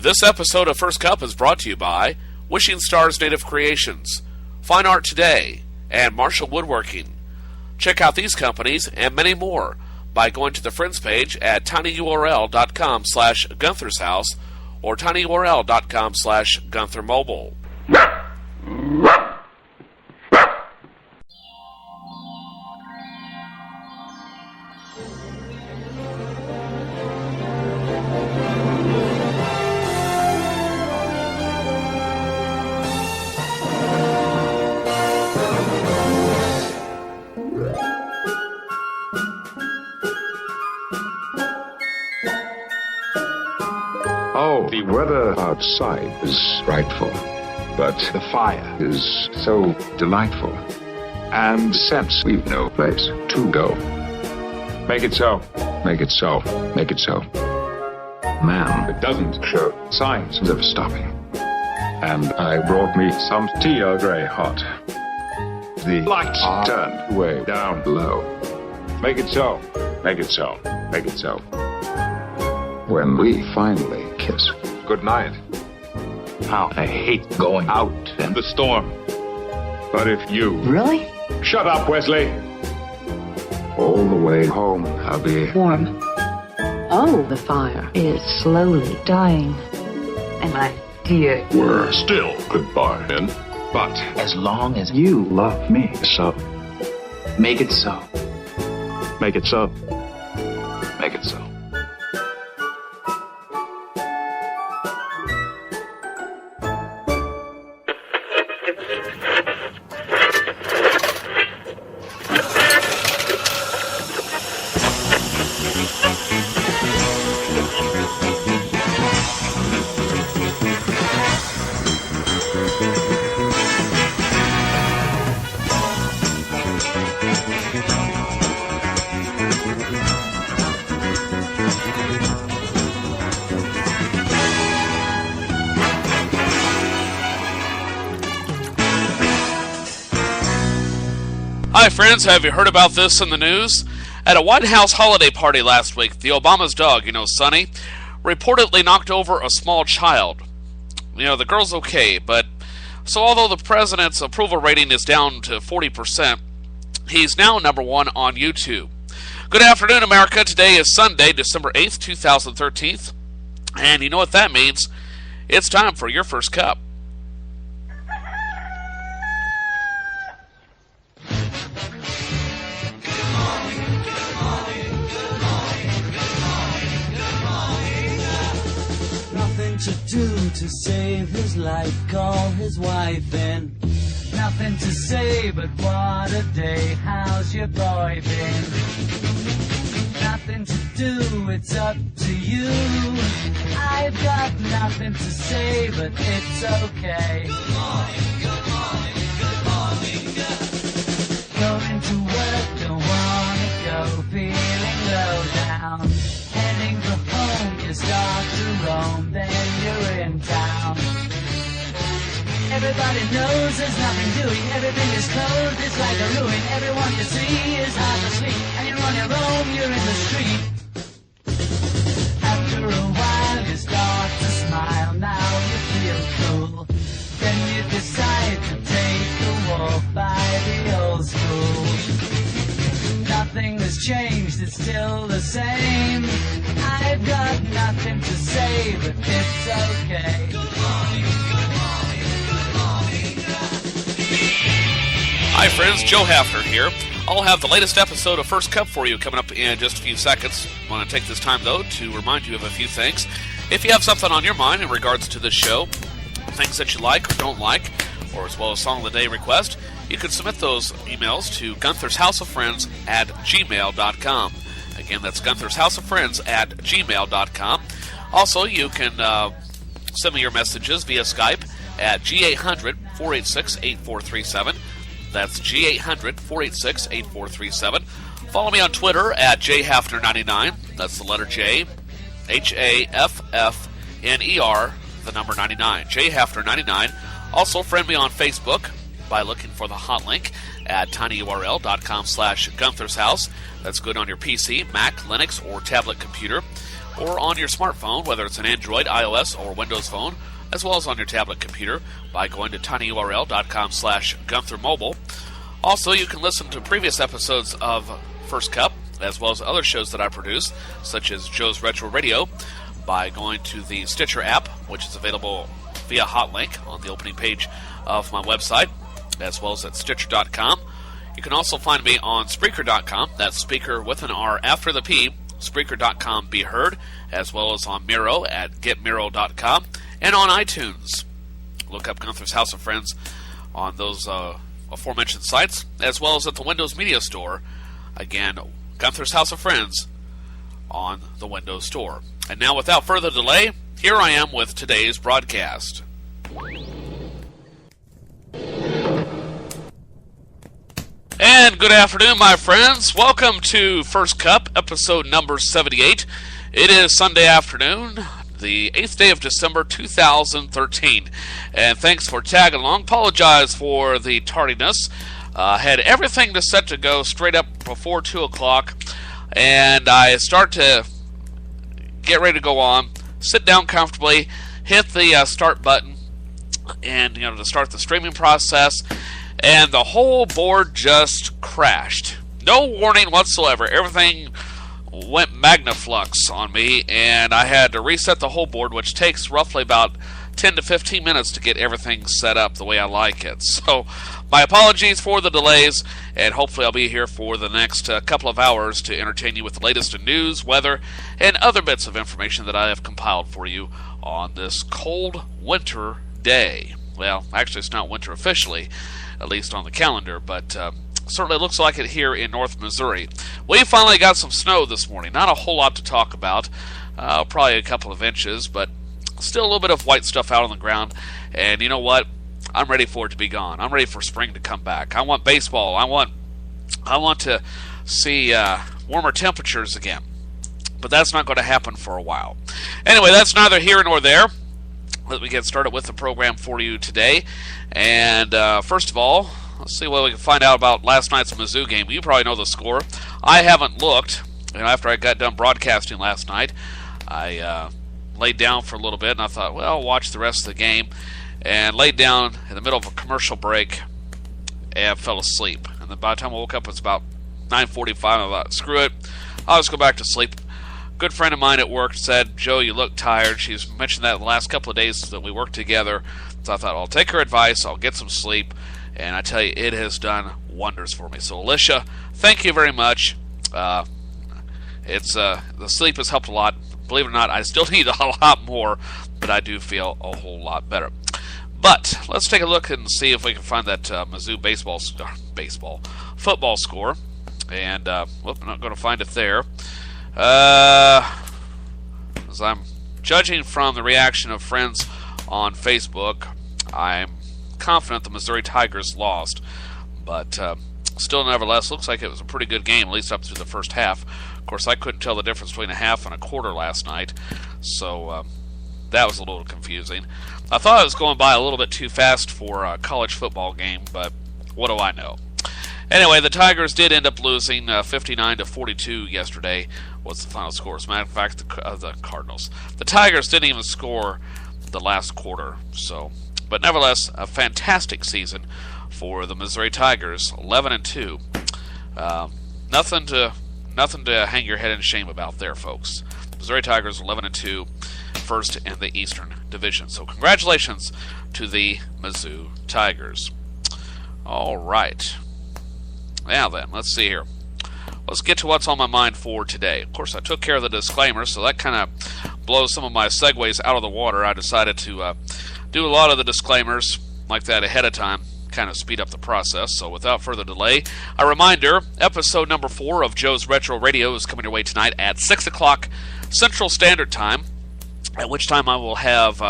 This episode of First Cup is brought to you by Wishing Stars Native Creations, Fine Art Today, and Marshall Woodworking. Check out these companies and many more by going to the Friends page at tinyurl.com/Gunther'sHouse or tinyurl.com/GuntherMobile. Oh, the weather outside is frightful, but the fire is so delightful. And since we've no place to go, make it so, make it so, make it so. Man, it doesn't show signs of stopping. And I brought me some tea Earl Grey hot. The lights are turned way down low. Make it so, make it so, make it so. When we finally kiss goodnight. How I hate going out in the storm. But if you... Really? Shut up, Wesley. All the way home, I'll be... Warm. Oh, the fire is slowly dying. And my dear... We're still goodbye, then. But as long as you love me so, make it so. make it so. Make it so. Hi friends, have you heard about this in the news? At a White House holiday party last week, the Obama's dog, Sonny, reportedly knocked over a small child. The girl's okay, but so although the president's approval rating is down to 40%, he's now number one on YouTube. Good afternoon, America. Today is Sunday, December 8th, 2013, and you know what that means. It's time for your first cup. To do to save his life, call his wife in. Nothing to say but what a day, how's your boy been? Nothing to do, it's up to you. I've got nothing to say but it's okay. Good morning, good morning, good morning. Going to work, don't wanna go, feeling low down. Heading for home, you start to roam, then you're in town. Everybody knows there's nothing doing, everything is closed, it's like a ruin. Everyone you see is half asleep, and you're on your own, you're in the street. After a while you start to smile, now you feel cool. Then you decide to take a walk by the old school. Nothing has changed, it's still the same. I've got nothing to say, but it's okay. Good morning, good morning, good morning. Hi friends, Joe Haffner here. I'll have the latest episode of First Cup for you coming up in just a few seconds. I want to take this time, though, to remind you of a few things. If you have something on your mind in regards to this show, things that you like or don't like, or as well as Song of the Day request, you can submit those emails to Gunther'sHouseOfFriends@gmail.com. Again, that's Gunther'sHouseOfFriends@gmail.com. Also, you can send me your messages via Skype at G800-486-8437. That's G800-486-8437. Follow me on Twitter at JHaffner99. That's the letter J, HAFFNER, the number 99. JHaffner99. Also, friend me on Facebook by looking for the hot link at tinyurl.com/Gunther'sHouse. That's good on your PC, Mac, Linux, or tablet computer. or on your smartphone, whether it's an Android, iOS, or Windows phone, as well as on your tablet computer by going to tinyurl.com/GuntherMobile. Also, you can listen to previous episodes of First Cup, as well as other shows that I produce, such as Joe's Retro Radio, by going to the Stitcher app, which is available via hot link on the opening page of my website, as well as at Stitcher.com. You can also find me on Spreaker.com, that's Speaker with an R after the P, Spreaker.com Be Heard, as well as on Miro at GetMiro.com, and on iTunes. Look up Gunther's House of Friends on those aforementioned sites, as well as at the Windows Media Store. Again, Gunther's House of Friends on the Windows Store. And now, without further delay, here I am with today's broadcast. And good afternoon, my friends. Welcome to First Cup, episode number 78. It is Sunday afternoon, the 8th day of December 2013. And thanks for tagging along. Apologize for the tardiness. Had everything set to go straight up before 2 o'clock. And I start to get ready to go on, sit down comfortably, hit the start button, and to start the streaming process. And the whole board just crashed. No warning whatsoever. Everything went magnaflux on me, and I had to reset the whole board, which takes roughly about 10 to 15 minutes to get everything set up the way I like it. So, my apologies for the delays, and hopefully I'll be here for the next couple of hours to entertain you with the latest in news, weather, and other bits of information that I have compiled for you on this cold winter day. Well, actually it's not winter officially, at least on the calendar, but certainly looks like it here in North Missouri. We finally got some snow this morning. Not a whole lot to talk about, probably a couple of inches, but still a little bit of white stuff out on the ground. And you know what? I'm ready for it to be gone. I'm ready for spring to come back. I want baseball. I want to see warmer temperatures again. But that's not going to happen for a while. Anyway, that's neither here nor there. Let me get started with the program for you today. And first of all, let's see what we can find out about last night's Mizzou game. You probably know the score. I haven't looked. After I got done broadcasting last night, I laid down for a little bit, and I thought, well, I'll watch the rest of the game. And laid down in the middle of a commercial break and fell asleep. And then by the time I woke up, it was about 9:45. I thought, screw it, I'll just go back to sleep. Good friend of mine at work said, Joe, you look tired. She's mentioned that the last couple of days that we worked together. So I thought, I'll take her advice. I'll get some sleep. And I tell you, it has done wonders for me. So, Alicia, thank you very much. The sleep has helped a lot. Believe it or not, I still need a lot more, but I do feel a whole lot better. But let's take a look and see if we can find that Mizzou football score. And I'm not going to find it there. As I'm judging from the reaction of friends on Facebook, I'm confident the Missouri Tigers lost. But still, nevertheless, looks like it was a pretty good game, at least up through the first half. Of course, I couldn't tell the difference between a half and a quarter last night, so that was a little confusing. I thought it was going by a little bit too fast for a college football game, but what do I know? Anyway, the Tigers did end up losing 59-42 yesterday was the final score. As a matter of fact, the Cardinals. The Tigers didn't even score the last quarter. But nevertheless, a fantastic season for the Missouri Tigers, 11-2. Nothing to hang your head in shame about there, folks. Missouri Tigers 11-2, first in the Eastern Division. So congratulations to the Mizzou Tigers. All right. Now then, let's see here. Let's get to what's on my mind for today. Of course, I took care of the disclaimer, so that kind of blows some of my segues out of the water. I decided to do a lot of the disclaimers like that ahead of time, kind of speed up the process. So without further delay, a reminder, episode number 4 of Joe's Retro Radio is coming your way tonight at 6 o'clock Central Standard Time, at which time I will have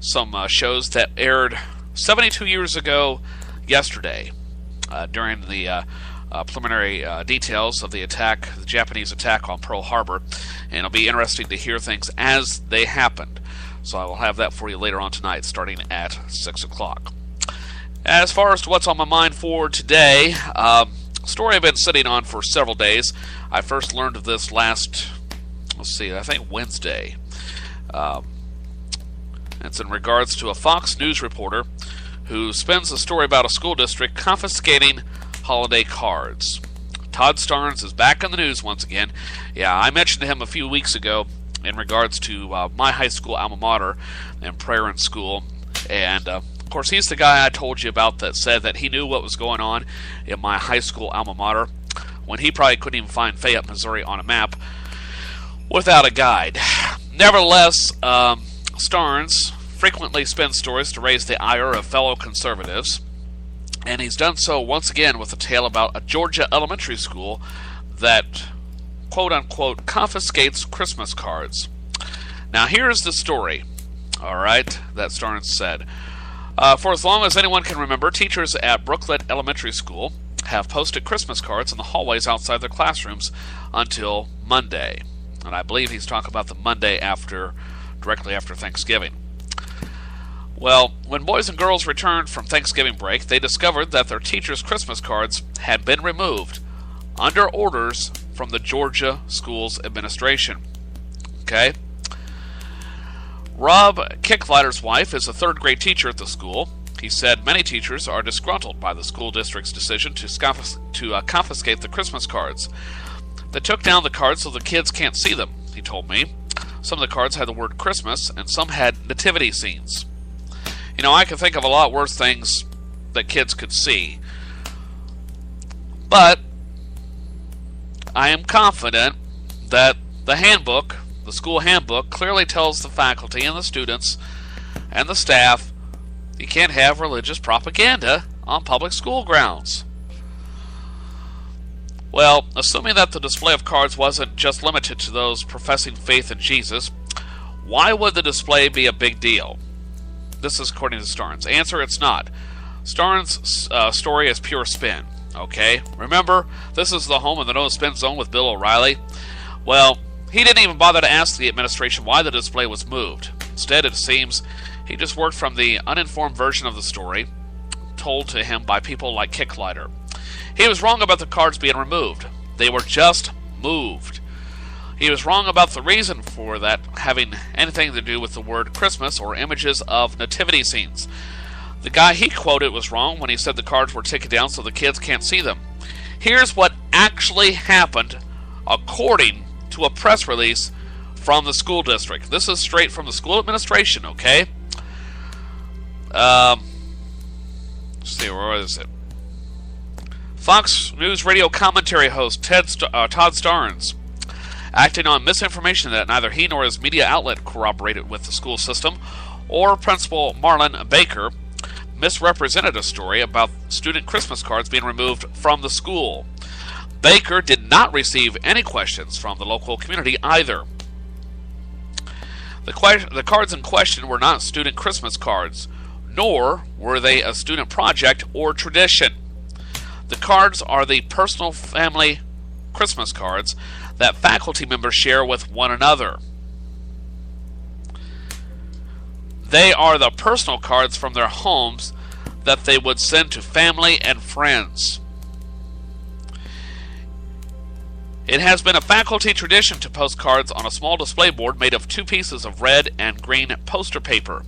some shows that aired 72 years ago yesterday during the preliminary details of the attack, the Japanese attack on Pearl Harbor, and it'll be interesting to hear things as they happened. So I will have that for you later on tonight, starting at 6 o'clock. As far as to what's on my mind for today, a story I've been sitting on for several days. I first learned of this last let's see, I think Wednesday. It's in regards to a Fox News reporter who spins a story about a school district confiscating holiday cards. Todd Starnes is back in the news once again. Yeah, I mentioned him a few weeks ago in regards to my high school alma mater and prayer in school. And, of course, he's the guy I told you about that said that he knew what was going on in my high school alma mater when he probably couldn't even find Fayette, Missouri on a map without a guide. Nevertheless, Starnes frequently spins stories to raise the ire of fellow conservatives, and he's done so once again with a tale about a Georgia elementary school that, quote-unquote, confiscates Christmas cards. Now, here's the story, all right, that Starnes said. For as long as anyone can remember, teachers at Brooklet Elementary School have posted Christmas cards in the hallways outside their classrooms until Monday. And I believe he's talking about the Monday directly after Thanksgiving. Well, when boys and girls returned from Thanksgiving break, they discovered that their teachers' Christmas cards had been removed under orders from the Georgia Schools Administration. Okay? Rob Kicklighter's wife is a third-grade teacher at the school. He said many teachers are disgruntled by the school district's decision to confiscate the Christmas cards. They took down the cards so the kids can't see them, he told me. Some of the cards had the word Christmas, and some had nativity scenes. You know, I can think of a lot worse things that kids could see. But I am confident that the handbook, the school handbook, clearly tells the faculty and the students and the staff you can't have religious propaganda on public school grounds. Well, assuming that the display of cards wasn't just limited to those professing faith in Jesus, why would the display be a big deal? This is according to Starnes. Answer, it's not. Starnes' story is pure spin. Okay? Remember, this is the home of the No Spin Zone with Bill O'Reilly. Well, he didn't even bother to ask the administration why the display was moved. Instead, it seems he just worked from the uninformed version of the story told to him by people like Kicklighter. He was wrong about the cards being removed. They were just moved. He was wrong about the reason for that having anything to do with the word Christmas or images of nativity scenes. The guy he quoted was wrong when he said the cards were taken down so the kids can't see them. Here's what actually happened according to a press release from the school district. This is straight from the school administration, okay? Let's see, where is it? Fox News radio commentary host Todd Starnes, acting on misinformation that neither he nor his media outlet corroborated with the school system, or Principal Marlon Baker, misrepresented a story about student Christmas cards being removed from the school. Baker did not receive any questions from the local community either. The cards in question were not student Christmas cards, nor were they a student project or tradition. The cards are the personal family Christmas cards that faculty members share with one another. They are the personal cards from their homes that they would send to family and friends. It has been a faculty tradition to post cards on a small display board made of 2 pieces of red and green poster paper.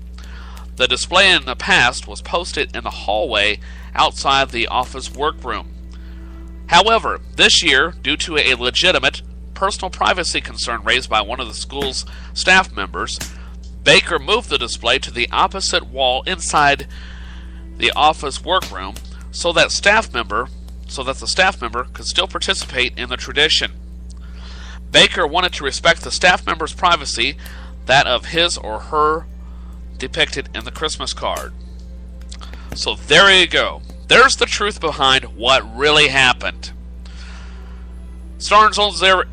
The display in the past was posted in the hallway outside the office workroom. However, this year, due to a legitimate personal privacy concern raised by one of the school's staff members, Baker moved the display to the opposite wall inside the office workroom so that the staff member could still participate in the tradition. Baker wanted to respect the staff member's privacy, that of his or her depicted in the Christmas card. So there you go. There's the truth behind what really happened. Starnes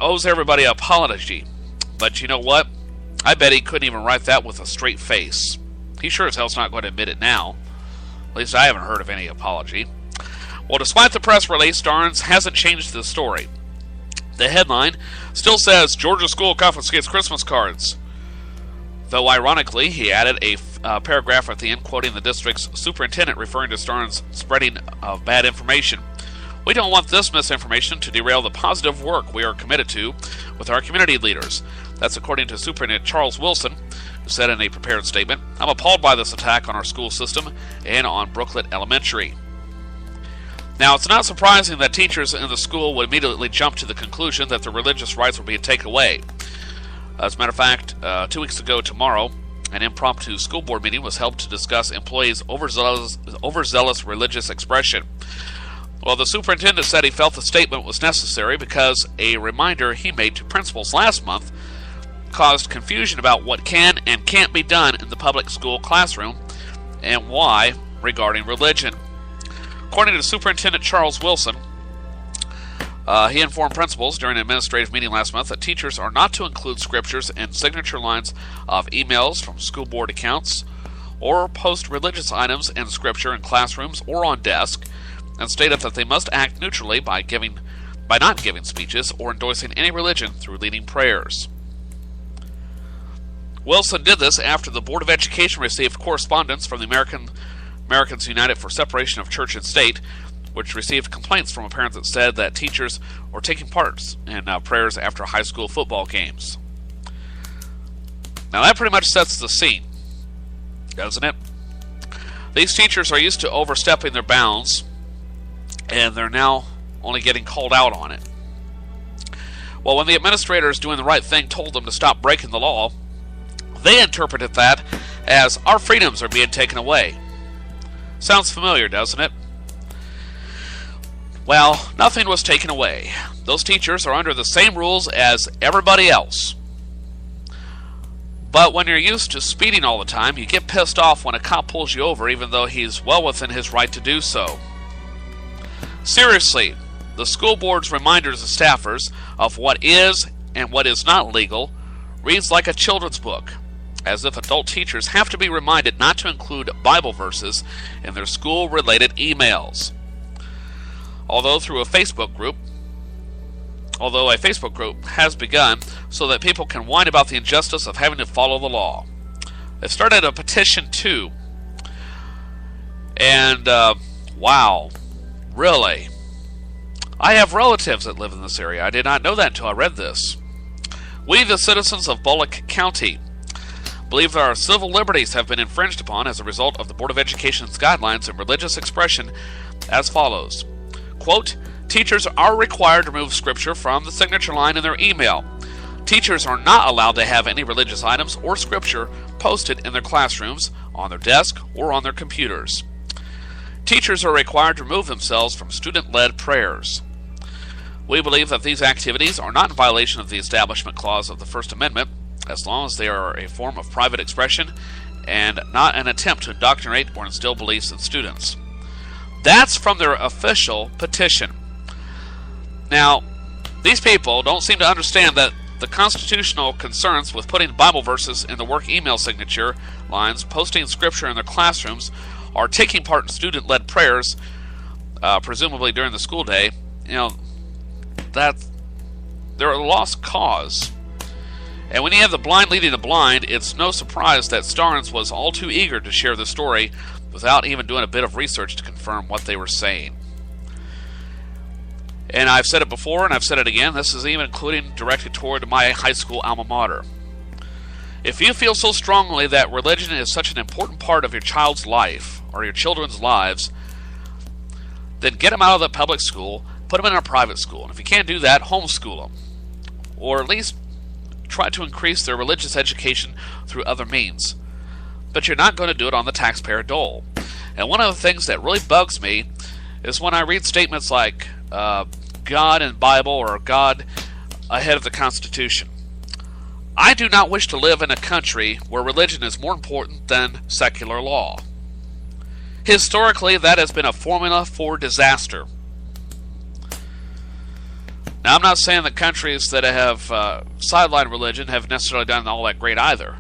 owes everybody an apology, but you know what? I bet he couldn't even write that with a straight face. He sure as hell's not going to admit it now. At least I haven't heard of any apology. Well, despite the press release, Starnes hasn't changed the story. The headline still says, Georgia school confiscates Christmas cards. Though ironically, he added a paragraph at the end quoting the district's superintendent referring to Starnes' spreading of bad information. We don't want this misinformation to derail the positive work we are committed to with our community leaders. That's according to Superintendent Charles Wilson, who said in a prepared statement, "I'm appalled by this attack on our school system and on Brooklet Elementary." Now, it's not surprising that teachers in the school would immediately jump to the conclusion that their religious rights were being taken away. As a matter of fact, 2 weeks ago tomorrow, an impromptu school board meeting was held to discuss employees' overzealous religious expression. Well, the superintendent said he felt the statement was necessary because a reminder he made to principals last month caused confusion about what can and can't be done in the public school classroom and why regarding religion. According to Superintendent Charles Wilson, he informed principals during an administrative meeting last month that teachers are not to include scriptures in signature lines of emails from school board accounts or post religious items in scripture in classrooms or on desk, and stated that they must act neutrally by not giving speeches or endorsing any religion through leading prayers. Wilson did this after the Board of Education received correspondence from the Americans United for Separation of Church and State, which received complaints from a parent that said that teachers were taking part in prayers after high school football games. Now that pretty much sets the scene, doesn't it? These teachers are used to overstepping their bounds, and they're now only getting called out on it. Well, when the administrators doing the right thing told them to stop breaking the law, they interpreted that as our freedoms are being taken away. Sounds familiar, doesn't it? Well, nothing was taken away. Those teachers are under the same rules as everybody else. But when you're used to speeding all the time, you get pissed off when a cop pulls you over even though he's well within his right to do so. Seriously, the school board's reminders to staffers of what is and what is not legal reads like a children's book, as if adult teachers have to be reminded not to include Bible verses in their school-related emails. Although a Facebook group has begun so that people can whine about the injustice of having to follow the law. They've started a petition too. And, wow, really? I have relatives that live in this area. I did not know that until I read this. We, the citizens of Bullock County, believe that our civil liberties have been infringed upon as a result of the Board of Education's guidelines and religious expression as follows. Quote, teachers are required to remove scripture from the signature line in their email. Teachers are not allowed to have any religious items or scripture posted in their classrooms, on their desk, or on their computers. Teachers are required to remove themselves from student-led prayers. We believe that these activities are not in violation of the Establishment Clause of the First Amendment, as long as they are a form of private expression and not an attempt to indoctrinate or instill beliefs in students. That's from their official petition. Now, these people don't seem to understand that the constitutional concerns with putting Bible verses in the work email signature lines, posting scripture in their classrooms, or taking part in student-led prayers, presumably during the school day, that they're a lost cause. And when you have the blind leading the blind, it's no surprise that Starnes was all too eager to share the story without even doing a bit of research to confirm what they were saying. And I've said it before, and I've said it again, this is even directed toward my high school alma mater. If you feel so strongly that religion is such an important part of your child's life, or your children's lives, then get them out of the public school, put them in a private school. And if you can't do that, homeschool them. Or at least try to increase their religious education through other means. But you're not going to do it on the taxpayer dole. And one of the things that really bugs me is when I read statements like God and Bible or God ahead of the Constitution. I do not wish to live in a country where religion is more important than secular law. Historically, that has been a formula for disaster. Now, I'm not saying that countries that have sidelined religion have necessarily done all that great either.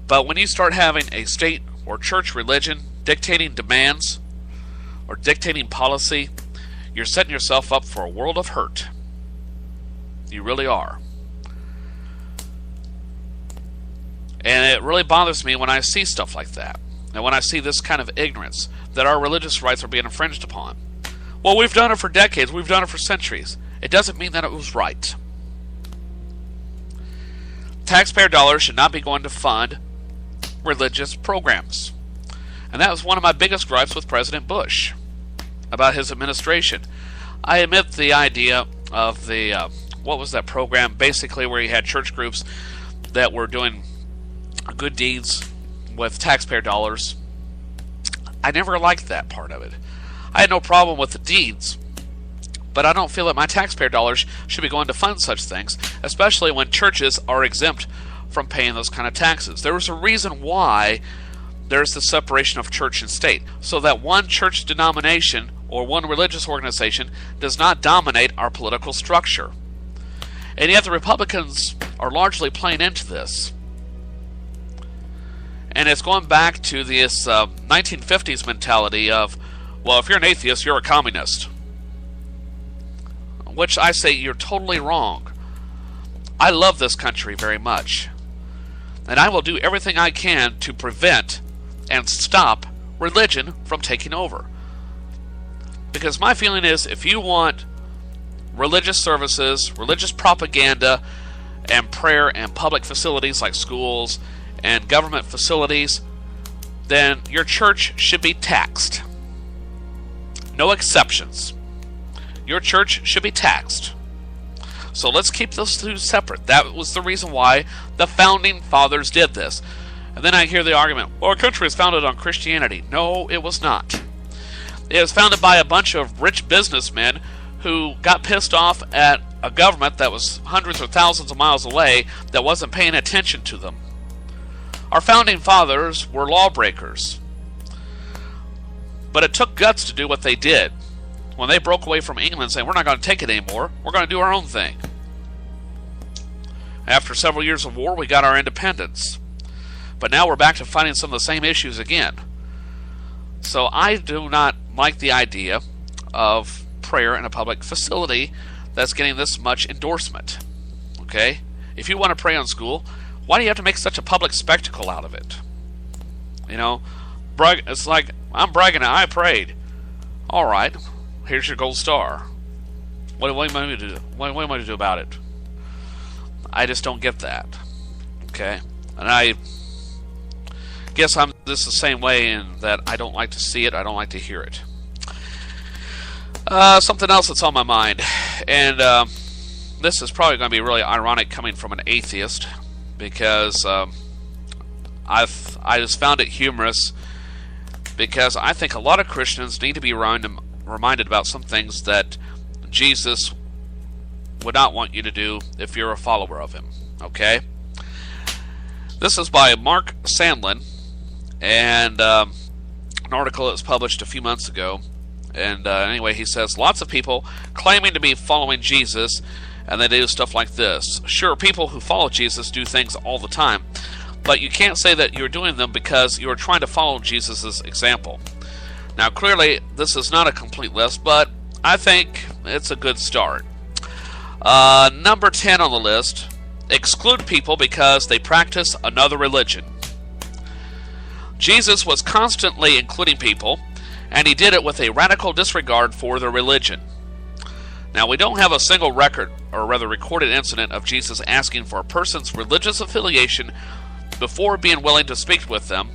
But when you start having a state or church religion dictating demands or dictating policy, you're setting yourself up for a world of hurt. You really are. And it really bothers me when I see stuff like that. And when I see this kind of ignorance, that our religious rights are being infringed upon. Well, we've done it for decades. We've done it for centuries. It doesn't mean that it was right. taxpayer dollars should not be going to fund religious programs. And that was one of my biggest gripes with President Bush about his administration. I admit the idea of the, what was that program, basically where you had church groups that were doing good deeds with taxpayer dollars. I never liked that part of it. I had no problem with the deeds, but I don't feel that my taxpayer dollars should be going to fund such things, especially when churches are exempt from paying those kind of taxes. There was a reason why there's the separation of church and state, so that one church denomination or one religious organization does not dominate our political structure. And yet the Republicans are largely playing into this. And it's going back to this 1950s mentality of, well, if you're an atheist, you're a communist. Which I say you're totally wrong. I love this country very much. And I will do everything I can to prevent and stop religion from taking over. Because my feeling is, if you want religious services, religious propaganda, and prayer and public facilities like schools and government facilities, then your church should be taxed. No exceptions. Your church should be taxed. So let's keep those two separate. That was the reason why the Founding Fathers did this. And then I hear the argument, well, our country is founded on Christianity. No, it was not. It was founded by a bunch of rich businessmen who got pissed off at a government that was hundreds or thousands of miles away that wasn't paying attention to them. Our Founding Fathers were lawbreakers. But it took guts to do what they did. When they broke away from England saying, we're not going to take it anymore, we're going to do our own thing. After several years of war, we got our independence. But now we're back to fighting some of the same issues again. So I do not like the idea of prayer in a public facility that's getting this much endorsement. Okay? If you want to pray on school, why do you have to make such a public spectacle out of it? You know, it's like, I'm bragging that I prayed. All right, here's your gold star. What do you want me to do? What do you want me to do about it? I just don't get that. Okay? And I guess I'm this the same way in that I don't like to see it, I don't like to hear it. Something else that's on my mind, and this is probably going to be really ironic coming from an atheist, because I just found it humorous, because I think a lot of Christians need to be reminded about some things that Jesus would not want you to do if you're a follower of him. Okay? This is by Mark Sandlin, and an article that was published a few months ago. And anyway, he says, lots of people claiming to be following Jesus, and they do stuff like this. Sure, people who follow Jesus do things all the time, but you can't say that you're doing them because you're trying to follow Jesus' example. Now, clearly, this is not a complete list, but I think it's a good start. Number 10 on the list, exclude people because they practice another religion. Jesus was constantly including people, and he did it with a radical disregard for their religion. Now, we don't have a single record, or rather recorded incident, of Jesus asking for a person's religious affiliation before being willing to speak with them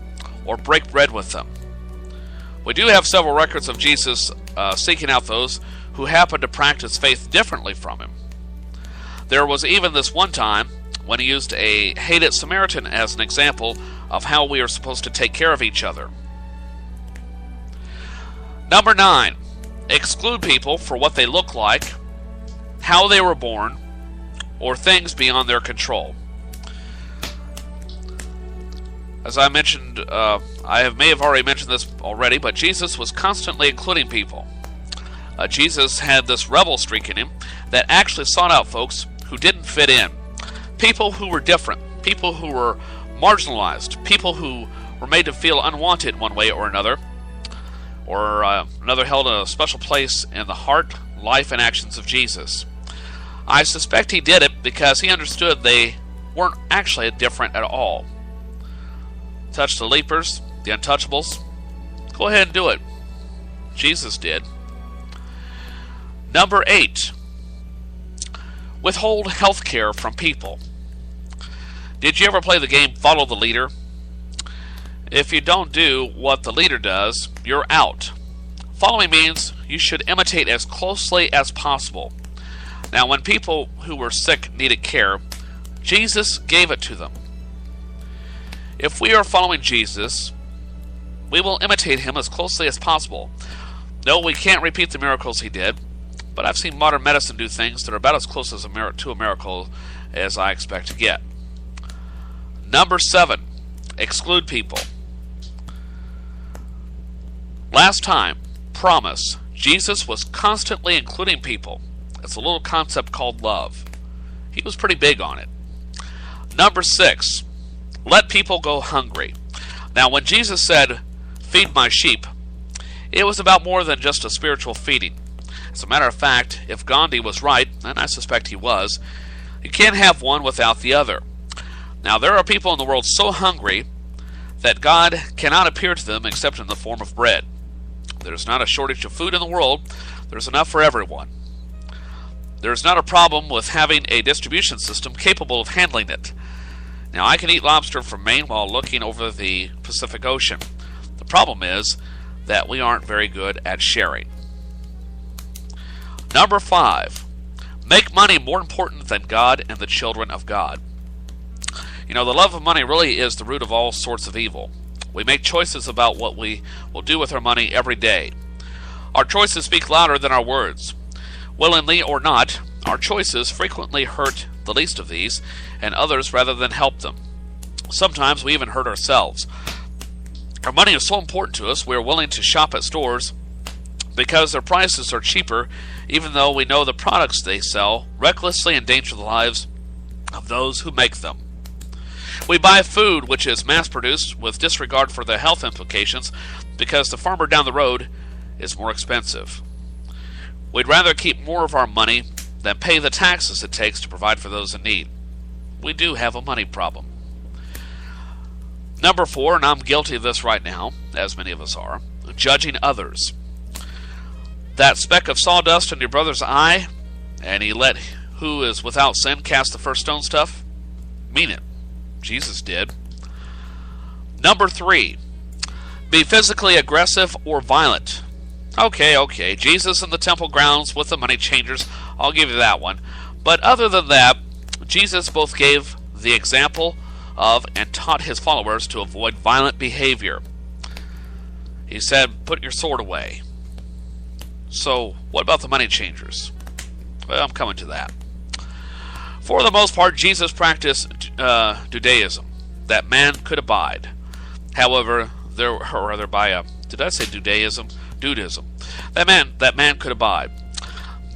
or break bread with them. We do have several records of Jesus seeking out those who happened to practice faith differently from him. There was even this one time when he used a hated Samaritan as an example of how we are supposed to take care of each other. Number 9, exclude people for what they look like, how they were born, or things beyond their control. As I mentioned, may have already mentioned this already, but Jesus was constantly including people. Jesus had this rebel streak in him that actually sought out folks who didn't fit in. People who were different, people who were marginalized, people who were made to feel unwanted one way or another, or another held a special place in the heart, life, and actions of Jesus. I suspect he did it because he understood they weren't actually different at all. Touch the leapers, the untouchables. Go ahead and do it. Jesus did. Number 8, withhold health care from people. Did you ever play the game Follow the Leader? If you don't do what the leader does, you're out. Following means you should imitate as closely as possible. Now, when people who were sick needed care, Jesus gave it to them. If we are following Jesus, we will imitate him as closely as possible. No, we can't repeat the miracles he did, but I've seen modern medicine do things that are about as close as to a miracle as I expect to get. Number 7, exclude people. Last time, promise, Jesus was constantly including people. It's a little concept called love. He was pretty big on it. Number 6, let people go hungry. Now, when Jesus said, feed my sheep, it was about more than just a spiritual feeding. As a matter of fact, if Gandhi was right, and I suspect he was, you can't have one without the other. Now, there are people in the world so hungry that God cannot appear to them except in the form of bread. There's not a shortage of food in the world. There's enough for everyone. There's not a problem with having a distribution system capable of handling it. Now, I can eat lobster from Maine while looking over the Pacific Ocean. The problem is that we aren't very good at sharing. Number 5, make money more important than God and the children of God. You know, the love of money really is the root of all sorts of evil. We make choices about what we will do with our money every day. Our choices speak louder than our words. Willingly or not, our choices frequently hurt the least of these and others rather than help them. Sometimes we even hurt ourselves. Our money is so important to us we are willing to shop at stores because their prices are cheaper, even though we know the products they sell recklessly endanger the lives of those who make them. We buy food which is mass-produced with disregard for the health implications because the farmer down the road is more expensive. We'd rather keep more of our money than pay the taxes it takes to provide for those in need. We do have a money problem. Number 4, and I'm guilty of this right now, as many of us are, judging others. That speck of sawdust in your brother's eye, and he let who is without sin cast the first stone stuff? Mean it. Jesus did. Number 3, be physically aggressive or violent. Okay, Jesus in the temple grounds with the money changers, I'll give you that one. But other than that, Jesus both gave the example of and taught his followers to avoid violent behavior. He said, put your sword away. So, what about the money changers? Well, I'm coming to that. For the most part, Jesus practiced Judaism, that man could abide. However, did I say Judaism? Dudism. That man could abide.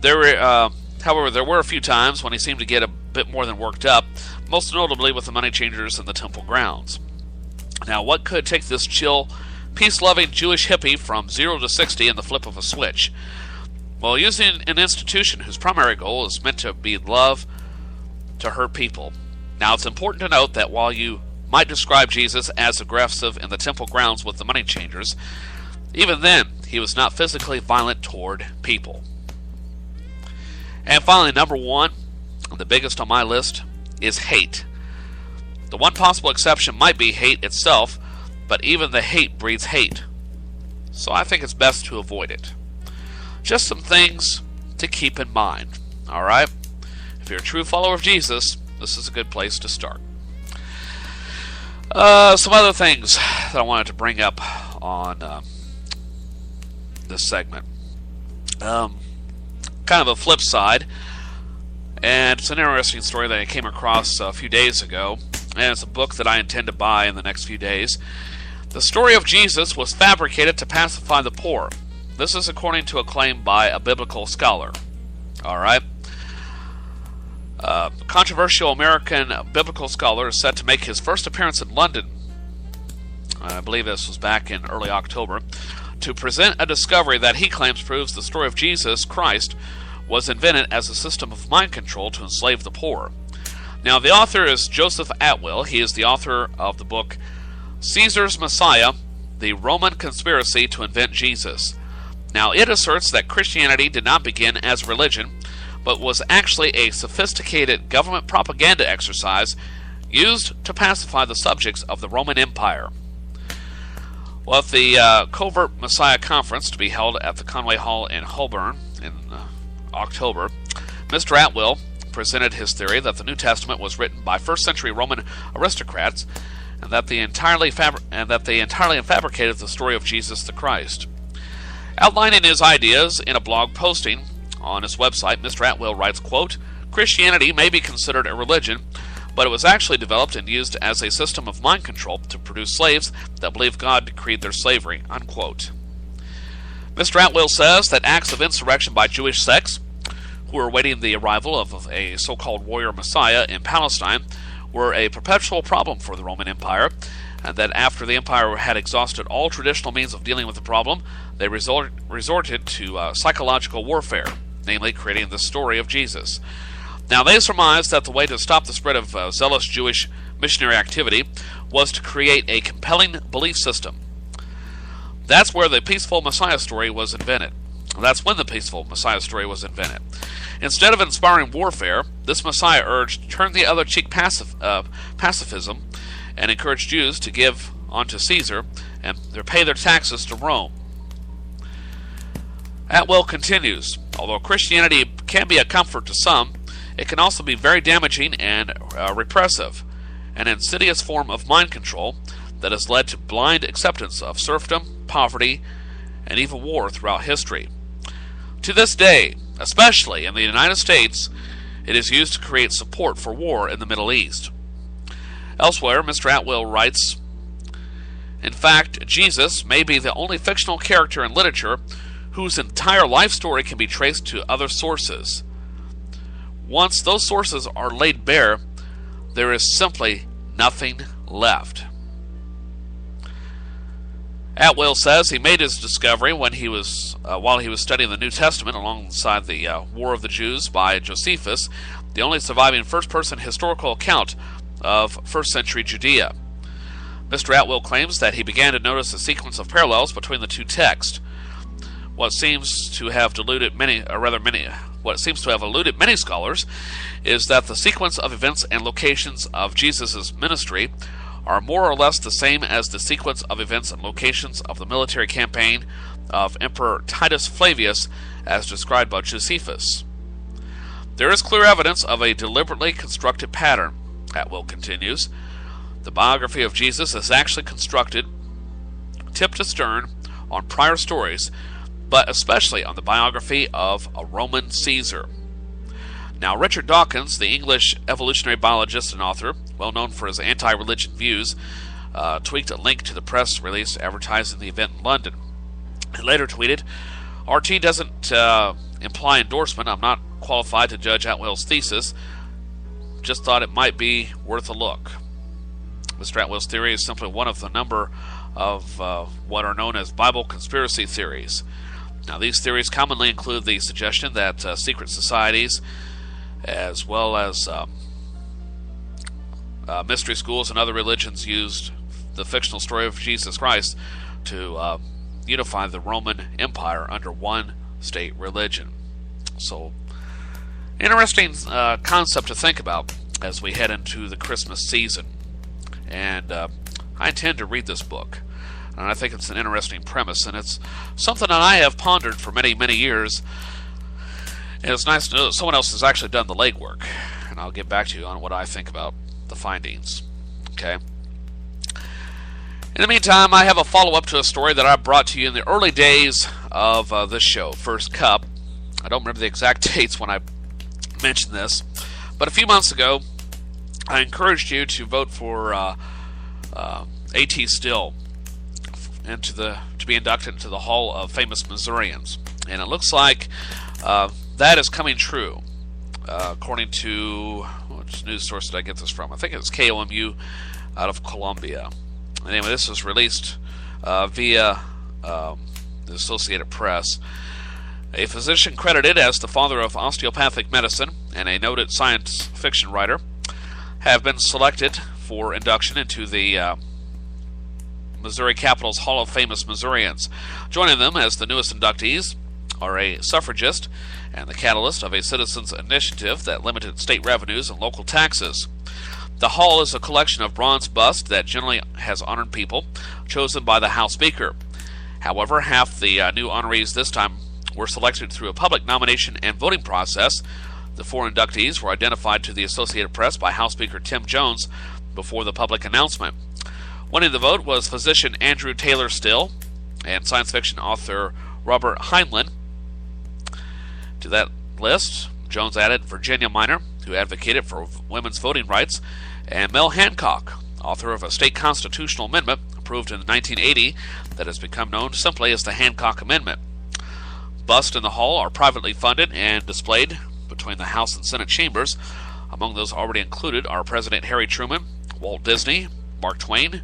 However, there were a few times when he seemed to get a bit more than worked up, most notably with the money changers in the temple grounds. Now, what could take this chill, peace-loving Jewish hippie from 0 to 60 in the flip of a switch? Well, using an institution whose primary goal is meant to be love to hurt people. Now, it's important to note that while you might describe Jesus as aggressive in the temple grounds with the money changers, even then, he was not physically violent toward people. And finally, number 1, the biggest on my list, is hate. The one possible exception might be hate itself, but even the hate breeds hate. So I think it's best to avoid it. Just some things to keep in mind. Alright? If you're a true follower of Jesus, this is a good place to start. Some other things that I wanted to bring up on this segment. Kind of a flip side, and it's an interesting story that I came across a few days ago, and it's a book that I intend to buy in the next few days. The story of Jesus was fabricated to pacify the poor. This is according to a claim by a biblical scholar. Alright? A controversial American biblical scholar is set to make his first appearance in London. I believe this was back in early October, to present a discovery that he claims proves the story of Jesus Christ was invented as a system of mind control to enslave the poor. Now, the author is Joseph Atwill. He is the author of the book Caesar's Messiah, The Roman Conspiracy to Invent Jesus. Now, it asserts that Christianity did not begin as a religion, but was actually a sophisticated government propaganda exercise used to pacify the subjects of the Roman Empire. Well, at the Covert Messiah Conference to be held at the Conway Hall in Holborn in October, Mr. Atwill presented his theory that the New Testament was written by first-century Roman aristocrats and that they entirely fabricated the story of Jesus the Christ. Outlining his ideas in a blog posting on his website, Mr. Atwill writes, quote, "Christianity may be considered a religion, but it was actually developed and used as a system of mind control to produce slaves that believed God decreed their slavery," unquote. Mr. Atwill says that acts of insurrection by Jewish sects, who were awaiting the arrival of a so-called warrior Messiah in Palestine, were a perpetual problem for the Roman Empire, and that after the empire had exhausted all traditional means of dealing with the problem, they resorted to psychological warfare, namely creating the story of Jesus. Now, they surmised that the way to stop the spread of zealous Jewish missionary activity was to create a compelling belief system. That's where the peaceful Messiah story was invented. That's when the peaceful Messiah story was invented. Instead of inspiring warfare, this Messiah urged turn the other cheek pacifism and encouraged Jews to give unto Caesar and pay their taxes to Rome. Atwill continues, although Christianity can be a comfort to some, it can also be very damaging and repressive, an insidious form of mind control that has led to blind acceptance of serfdom, poverty, and even war throughout history. To this day, especially in the United States, it is used to create support for war in the Middle East. Elsewhere, Mr. Atwill writes, "In fact, Jesus may be the only fictional character in literature whose entire life story can be traced to other sources. Once those sources are laid bare, there is simply nothing left." Atwill says he made his discovery when while he was studying the New Testament alongside the War of the Jews by Josephus, the only surviving first-person historical account of first-century Judea. Mr. Atwill claims that he began to notice a sequence of parallels between the two texts. What seems to have eluded many scholars is that the sequence of events and locations of Jesus' ministry are more or less the same as the sequence of events and locations of the military campaign of Emperor Titus Flavius as described by Josephus. There is clear evidence of a deliberately constructed pattern, Atwill continues. The biography of Jesus is actually constructed, tip to stern, on prior stories, but especially on the biography of a Roman Caesar. Now, Richard Dawkins, the English evolutionary biologist and author, well known for his anti-religion views, tweaked a link to the press release advertising the event in London. He later tweeted, "RT doesn't imply endorsement. I'm not qualified to judge Atwill's thesis. Just thought it might be worth a look." Mr. Atwill's theory is simply one of the number of what are known as Bible conspiracy theories. Now, these theories commonly include the suggestion that secret societies, as well as mystery schools and other religions, used the fictional story of Jesus Christ to unify the Roman Empire under one state religion. So, interesting concept to think about as we head into the Christmas season. And I intend to read this book. And I think it's an interesting premise, and it's something that I have pondered for many, many years. And it's nice to know that someone else has actually done the legwork. And I'll get back to you on what I think about the findings. Okay? In the meantime, I have a follow-up to a story that I brought to you in the early days of this show, First Cup. I don't remember the exact dates when I mentioned this, but a few months ago, I encouraged you to vote for A.T. Still to be inducted into the Hall of Famous Missourians. And it looks like that is coming true, according to, which news source did I get this from? I think it was KOMU out of Columbia. Anyway, this was released via the Associated Press. A physician credited as the father of osteopathic medicine and a noted science fiction writer have been selected for induction into the Missouri Capitol's Hall of Famous Missourians. Joining them as the newest inductees are a suffragist and the catalyst of a citizens' initiative that limited state revenues and local taxes. The hall is a collection of bronze busts that generally has honored people chosen by the House Speaker. However, half the new honorees this time were selected through a public nomination and voting process. The 4 inductees were identified to the Associated Press by House Speaker Tim Jones before the public announcement. Winning the vote was physician Andrew Taylor Still and science fiction author Robert Heinlein. To that list, Jones added Virginia Minor, who advocated for women's voting rights, and Mel Hancock, author of a state constitutional amendment approved in 1980 that has become known simply as the Hancock Amendment. Busts in the hall are privately funded and displayed between the House and Senate chambers. Among those already included are President Harry Truman, Walt Disney, Mark Twain,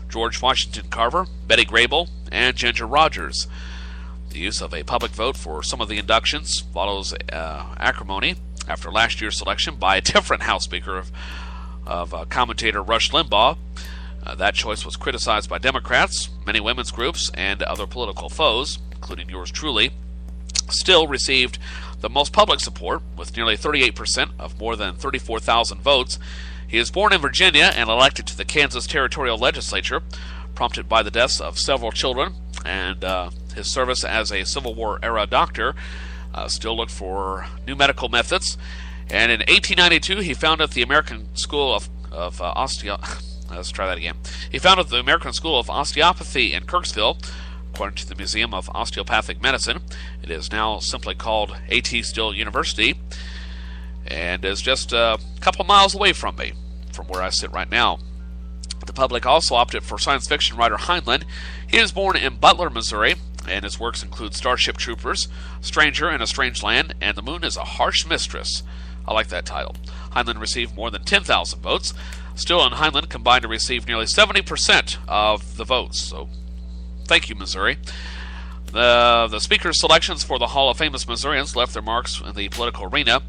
George Washington Carver, Betty Grable, and Ginger Rogers. The use of a public vote for some of the inductions follows acrimony after last year's selection by a different House Speaker of commentator Rush Limbaugh. That choice was criticized by Democrats, many women's groups, and other political foes, including yours truly. Still received the most public support, with nearly 38% of more than 34,000 votes. He is born in Virginia and elected to the Kansas Territorial Legislature, prompted by the deaths of several children and his service as a Civil War-era doctor. Still looked for new medical methods. And in 1892, he founded the American School of He founded the American School of Osteopathy in Kirksville. According to the Museum of Osteopathic Medicine, it is now simply called A.T. Still University, and is just a couple miles away from me, from where I sit right now. The public also opted for science fiction writer Heinlein. He was born in Butler, Missouri, and his works include Starship Troopers, Stranger in a Strange Land, and The Moon is a Harsh Mistress. I like that title. Heinlein received more than 10,000 votes. Still and Heinlein combined to receive nearly 70% of the votes, so thank you, Missouri. The Speaker's selections for the Hall of Famous Missourians left their marks in the political arena.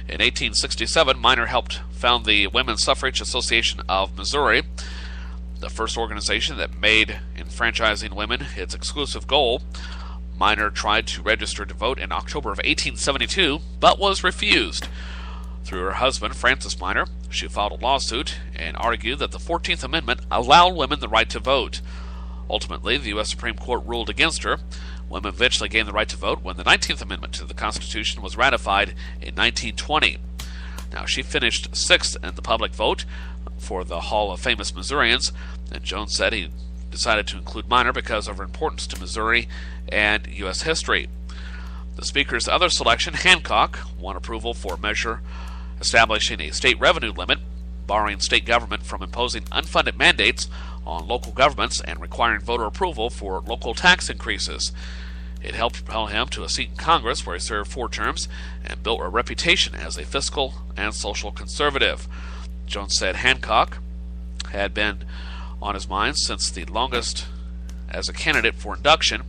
In 1867, Minor helped found the Women's Suffrage Association of Missouri, the first organization that made enfranchising women its exclusive goal. Minor tried to register to vote in October of 1872, but was refused. Through her husband, Francis Minor, she filed a lawsuit and argued that the 14th Amendment allowed women the right to vote. Ultimately, the U.S. Supreme Court ruled against her. Women eventually gained the right to vote when the 19th Amendment to the Constitution was ratified in 1920. Now, she finished 6th in the public vote for the Hall of Famous Missourians, and Jones said he decided to include Minor because of her importance to Missouri and U.S. history. The Speaker's other selection, Hancock, won approval for a measure establishing a state revenue limit, barring state government from imposing unfunded mandates on local governments and requiring voter approval for local tax increases. It helped propel him to a seat in Congress where he served 4 terms and built a reputation as a fiscal and social conservative. Jones said Hancock had been on his mind since the longest as a candidate for induction.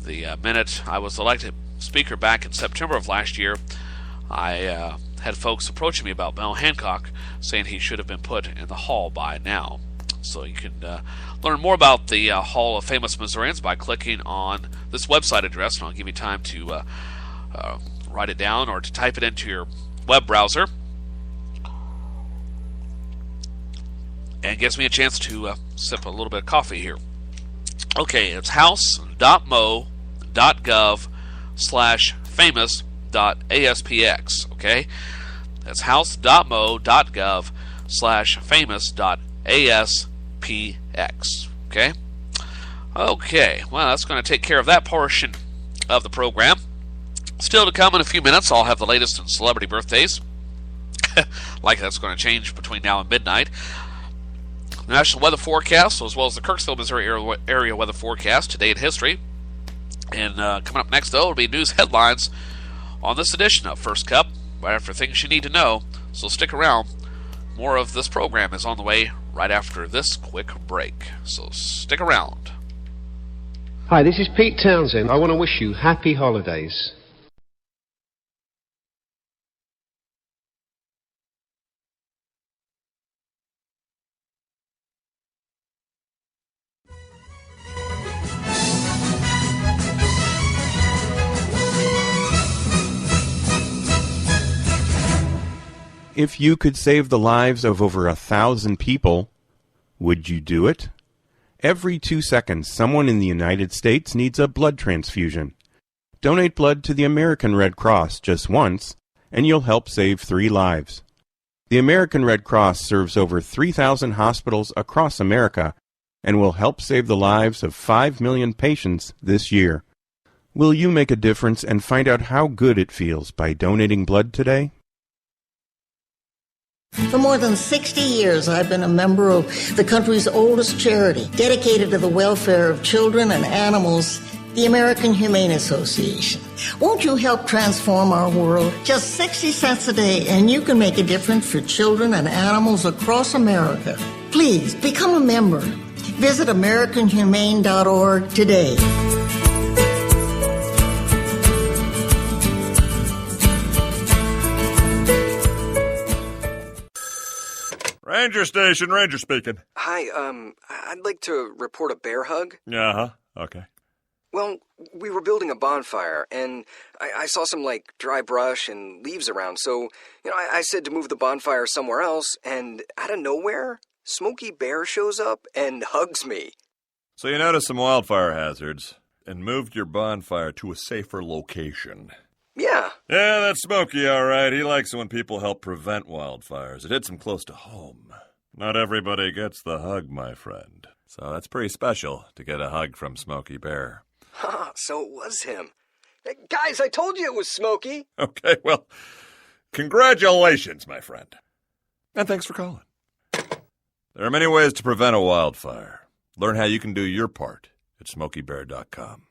The minute I was elected Speaker back in September of last year, I had folks approaching me about Mel Hancock, saying he should have been put in the hall by now. So you can learn more about the Hall of Famous Missourians by clicking on this website address, and I'll give you time to write it down or to type it into your web browser. And gives me a chance to sip a little bit of coffee here. Okay, it's house.mo.gov/famous.aspx, okay? That's house.mo.gov/famous.aspx, okay? Okay, well, that's going to take care of that portion of the program. Still to come in a few minutes, I'll have the latest in celebrity birthdays. Like that's going to change between now and midnight. The National Weather Forecast, as well as the Kirksville, Missouri area weather forecast, today in history. And coming up next, though, will be news headlines on this edition of First Cup, right after things you need to know. So stick around. More of this program is on the way right after this quick break. So stick around. Hi, this is Pete Townsend. I want to wish you happy holidays. If you could save the lives of over 1,000 people, would you do it? Every 2 seconds, someone in the United States needs a blood transfusion. Donate blood to the American Red Cross just once, and you'll help save 3 lives. The American Red Cross serves over 3,000 hospitals across America and will help save the lives of 5 million patients this year. Will you make a difference and find out how good it feels by donating blood today? For more than 60 years, I've been a member of the country's oldest charity, dedicated to the welfare of children and animals, the American Humane Association. Won't you help transform our world? Just 60 cents a day, and you can make a difference for children and animals across America. Please, become a member. Visit AmericanHumane.org today. Ranger Station, Ranger speaking. Hi, I'd like to report a bear hug. Uh-huh, okay. Well, we were building a bonfire, and I saw some, dry brush and leaves around, so, I said to move the bonfire somewhere else, and out of nowhere, Smokey Bear shows up and hugs me. So you noticed some wildfire hazards, and moved your bonfire to a safer location. Yeah. Yeah, that's Smokey, all right. He likes it when people help prevent wildfires. It hits him close to home. Not everybody gets the hug, my friend. So that's pretty special to get a hug from Smokey Bear. So it was him. Hey, guys, I told you it was Smokey. Okay, well, congratulations, my friend. And thanks for calling. There are many ways to prevent a wildfire. Learn how you can do your part at SmokeyBear.com.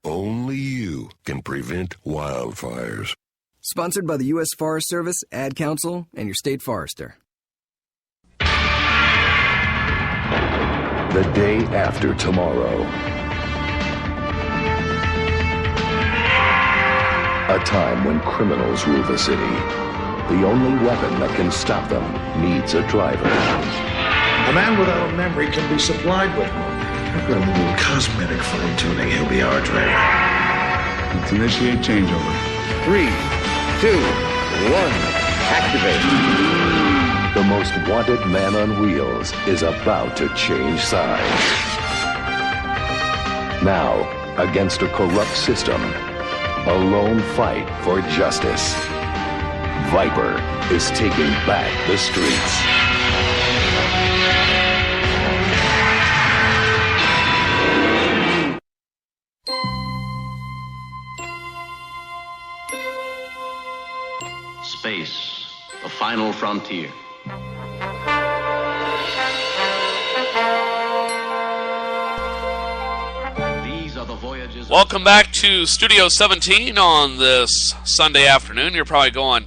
Only you can prevent wildfires. Sponsored by the U.S. Forest Service, Ad Council, and your state forester. The day after tomorrow. A time when criminals rule the city. The only weapon that can stop them needs a driver. A man without a memory can be supplied with one. After a little cosmetic fine-tuning, he'll be our driver. Let's initiate changeover. 3, 2, 1, activate. The most wanted man on wheels is about to change sides. Now, against a corrupt system, a lone fight for justice. Viper is taking back the streets. Space, the final frontier. These are the voyages. Welcome back to Studio 17 on this Sunday afternoon. You're probably going,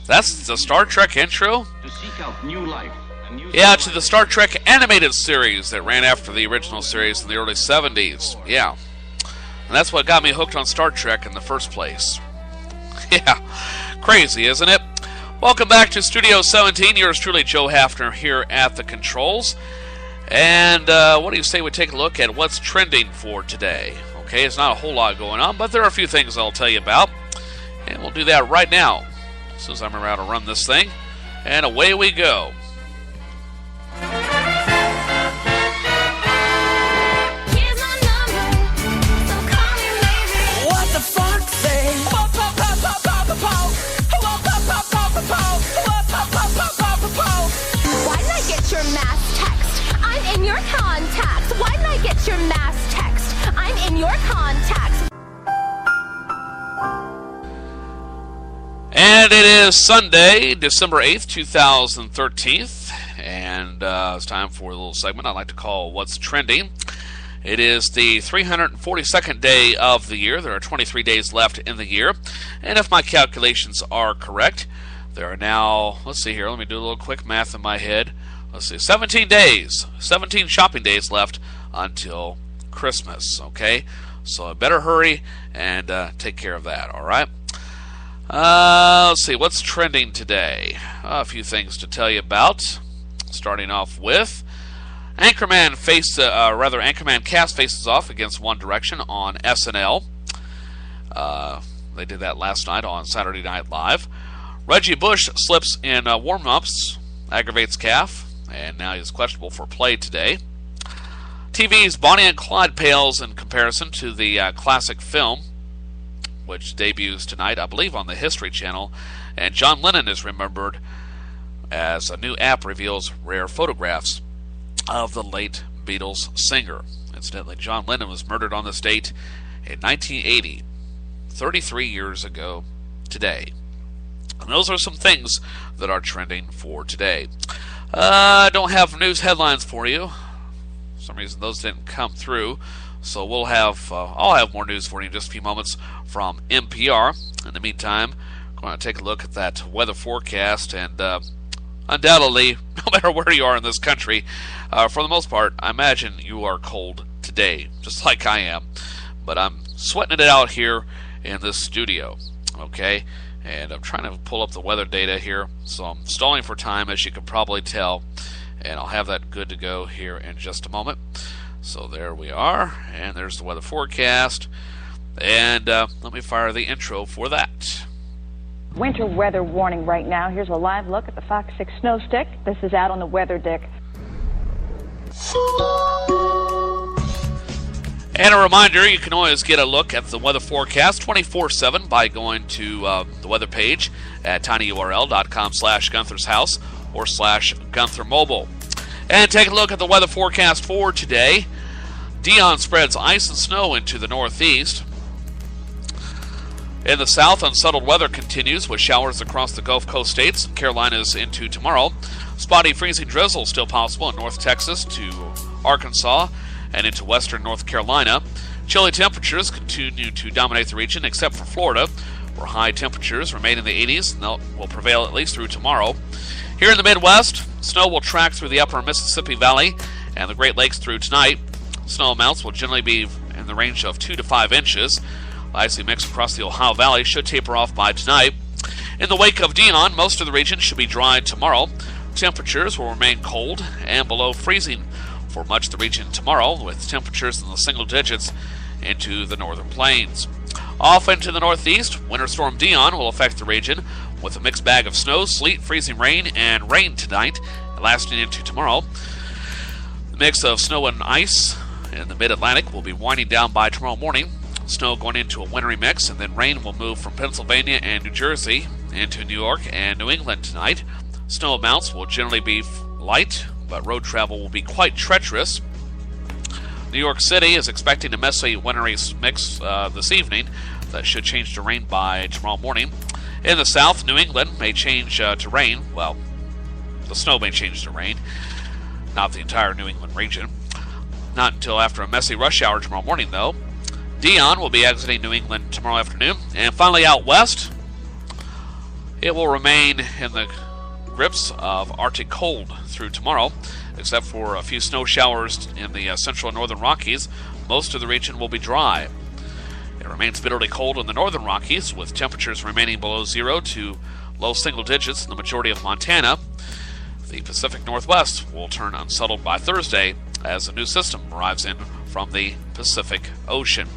that's the Star Trek intro? To seek out new life. Yeah, to the Star Trek animated series that ran after the original series in the early 70s. Yeah. And that's what got me hooked on Star Trek in the first place. Yeah. Crazy, isn't it? Welcome back to Studio 17. Yours truly, Joe Haffner, here at the controls. And what do you say we take a look at what's trending for today? Okay, it's not a whole lot going on, but there are a few things I'll tell you about. And we'll do that right now, as soon as I remember how to run this thing. And away we go. What the fuck, say? Why didn't I get your mass text? I'm in your contacts. Why didn't I get your mass text? I'm in your contacts. And it is Sunday, December 8th, 2013. And it's time for a little segment I like to call What's Trending. It is the 342nd day of the year. There are 23 days left in the year. And if my calculations are correct, there are now, let's see here, let me do a little quick math in my head. Let's see, 17 days, 17 shopping days left until Christmas, okay? So I better hurry and take care of that, all right? Let's see, what's trending today? A few things to tell you about. Starting off with Anchorman Cast faces off against One Direction on SNL. They did that last night on Saturday Night Live. Reggie Bush slips in warm-ups, aggravates calf, and now he's questionable for play today. TV's Bonnie and Clyde pales in comparison to the classic film, which debuts tonight, I believe, on the History Channel. And John Lennon is remembered as a new app reveals rare photographs of the late Beatles singer. Incidentally, John Lennon was murdered on this date in 1980, 33 years ago today. And those are some things that are trending for today. I don't have news headlines for you. For some reason, those didn't come through. So I'll have more news for you in just a few moments from NPR. In the meantime, I'm going to take a look at that weather forecast, and undoubtedly, no matter where you are in this country, for the most part, I imagine you are cold today, just like I am. But I'm sweating it out here in this studio, okay? And I'm trying to pull up the weather data here, so I'm stalling for time, as you can probably tell, and I'll have that good to go here in just a moment. So there we are, and there's the weather forecast, and let me fire the intro for that. Winter weather warning right now. Here's a live look at the Fox 6 snow stick. This is out on the weather dick. And a reminder, you can always get a look at the weather forecast 24/7 by going to the weather page at tinyurl.com/Gunther's House or /Gunther Mobile. And take a look at the weather forecast for today. Dion spreads ice and snow into the northeast. In the south, unsettled weather continues with showers across the Gulf Coast states and Carolinas into tomorrow. Spotty freezing drizzle still possible in North Texas to Arkansas and into western North Carolina. Chilly temperatures continue to dominate the region except for Florida, where high temperatures remain in the 80s and will prevail at least through tomorrow. Here in the Midwest, snow will track through the upper Mississippi Valley and the Great Lakes through tonight. Snow amounts will generally be in the range of 2 to 5 inches. The icy mix across the Ohio Valley should taper off by tonight. In the wake of Dion, most of the region should be dry tomorrow. Temperatures will remain cold and below freezing for much of the region tomorrow, with temperatures in the single digits into the northern plains. Off into the northeast, Winter Storm Dion will affect the region with a mixed bag of snow, sleet, freezing rain, and rain tonight, lasting into tomorrow. The mix of snow and ice in the mid-Atlantic will be winding down by tomorrow morning. Snow going into a wintry mix, and then rain will move from Pennsylvania and New Jersey into New York and New England tonight. Snow amounts will generally be light, but road travel will be quite treacherous. New York City is expecting a messy wintry mix this evening that should change to rain by tomorrow morning. In the south, New England may change to rain. Well, the snow may change to rain, not the entire New England region. Not until after a messy rush hour tomorrow morning, though. Dion will be exiting New England tomorrow afternoon. And finally, out west, it will remain in the grips of Arctic cold through tomorrow, except for a few snow showers in the central and northern Rockies. Most of the region will be dry. It remains bitterly cold in the northern Rockies, with temperatures remaining below 0 to low single digits in the majority of Montana. The Pacific Northwest will turn unsettled by Thursday as a new system arrives in from the Pacific Ocean.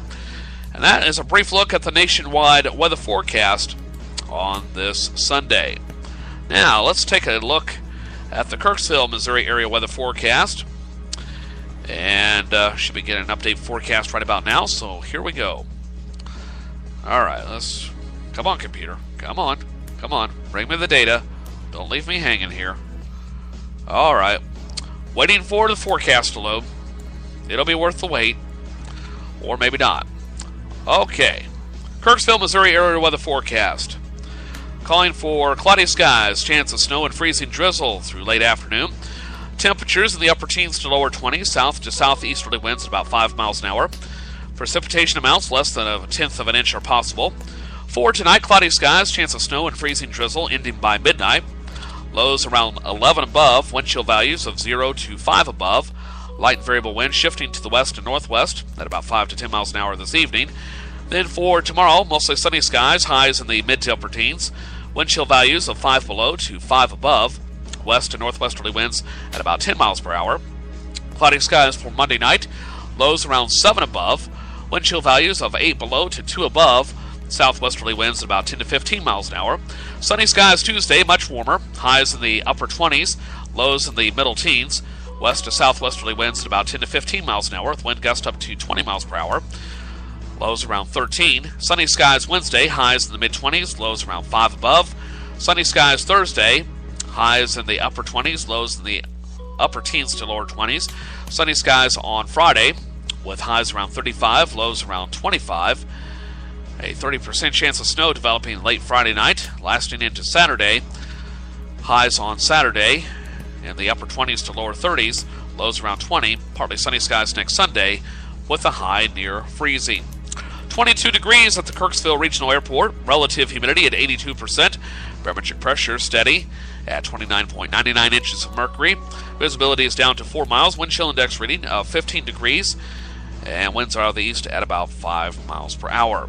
And that is a brief look at the nationwide weather forecast on this Sunday. Now, let's take a look at the Kirksville, Missouri area weather forecast. And should be getting an update forecast right about now, so here we go. Alright, come on, computer. Come on. Bring me the data. Don't leave me hanging here. Alright. Waiting for the forecast to load. It'll be worth the wait. Or maybe not. Okay. Kirksville, Missouri area weather forecast. Calling for cloudy skies, chance of snow and freezing drizzle through late afternoon. Temperatures in the upper teens to lower 20s, south to southeasterly winds at about 5 miles an hour. Precipitation amounts less than 1/10 of an inch are possible. For tonight, cloudy skies, chance of snow and freezing drizzle ending by midnight. Lows around 11 above, wind chill values of 0 to 5 above. Light and variable wind shifting to the west and northwest at about 5 to 10 miles an hour this evening. Then for tomorrow, mostly sunny skies, highs in the mid to upper teens. Wind chill values of 5 below to 5 above. West and northwesterly winds at about 10 miles per hour. Cloudy skies for Monday night. Lows around 7 above. Wind chill values of 8 below to 2 above. Southwesterly winds at about 10 to 15 miles an hour. Sunny skies Tuesday, much warmer. Highs in the upper 20s, lows in the middle teens. West to southwesterly winds at about 10 to 15 miles an hour, with wind gust up to 20 miles per hour. Lows around 13. Sunny skies Wednesday, highs in the mid-20s, lows around 5 above. Sunny skies Thursday, highs in the upper 20s, lows in the upper teens to lower 20s. Sunny skies on Friday, with highs around 35, lows around 25. A 30% chance of snow developing late Friday night, lasting into Saturday. Highs on Saturday in the upper 20s to lower 30s, lows around 20. Partly sunny skies next Sunday, with a high near freezing. 22 degrees at the Kirksville Regional Airport. Relative humidity at 82%. Barometric pressure steady at 29.99 inches of mercury. Visibility is down to 4 miles. Wind chill index reading of 15 degrees. And winds are out of the east at about 5 miles per hour.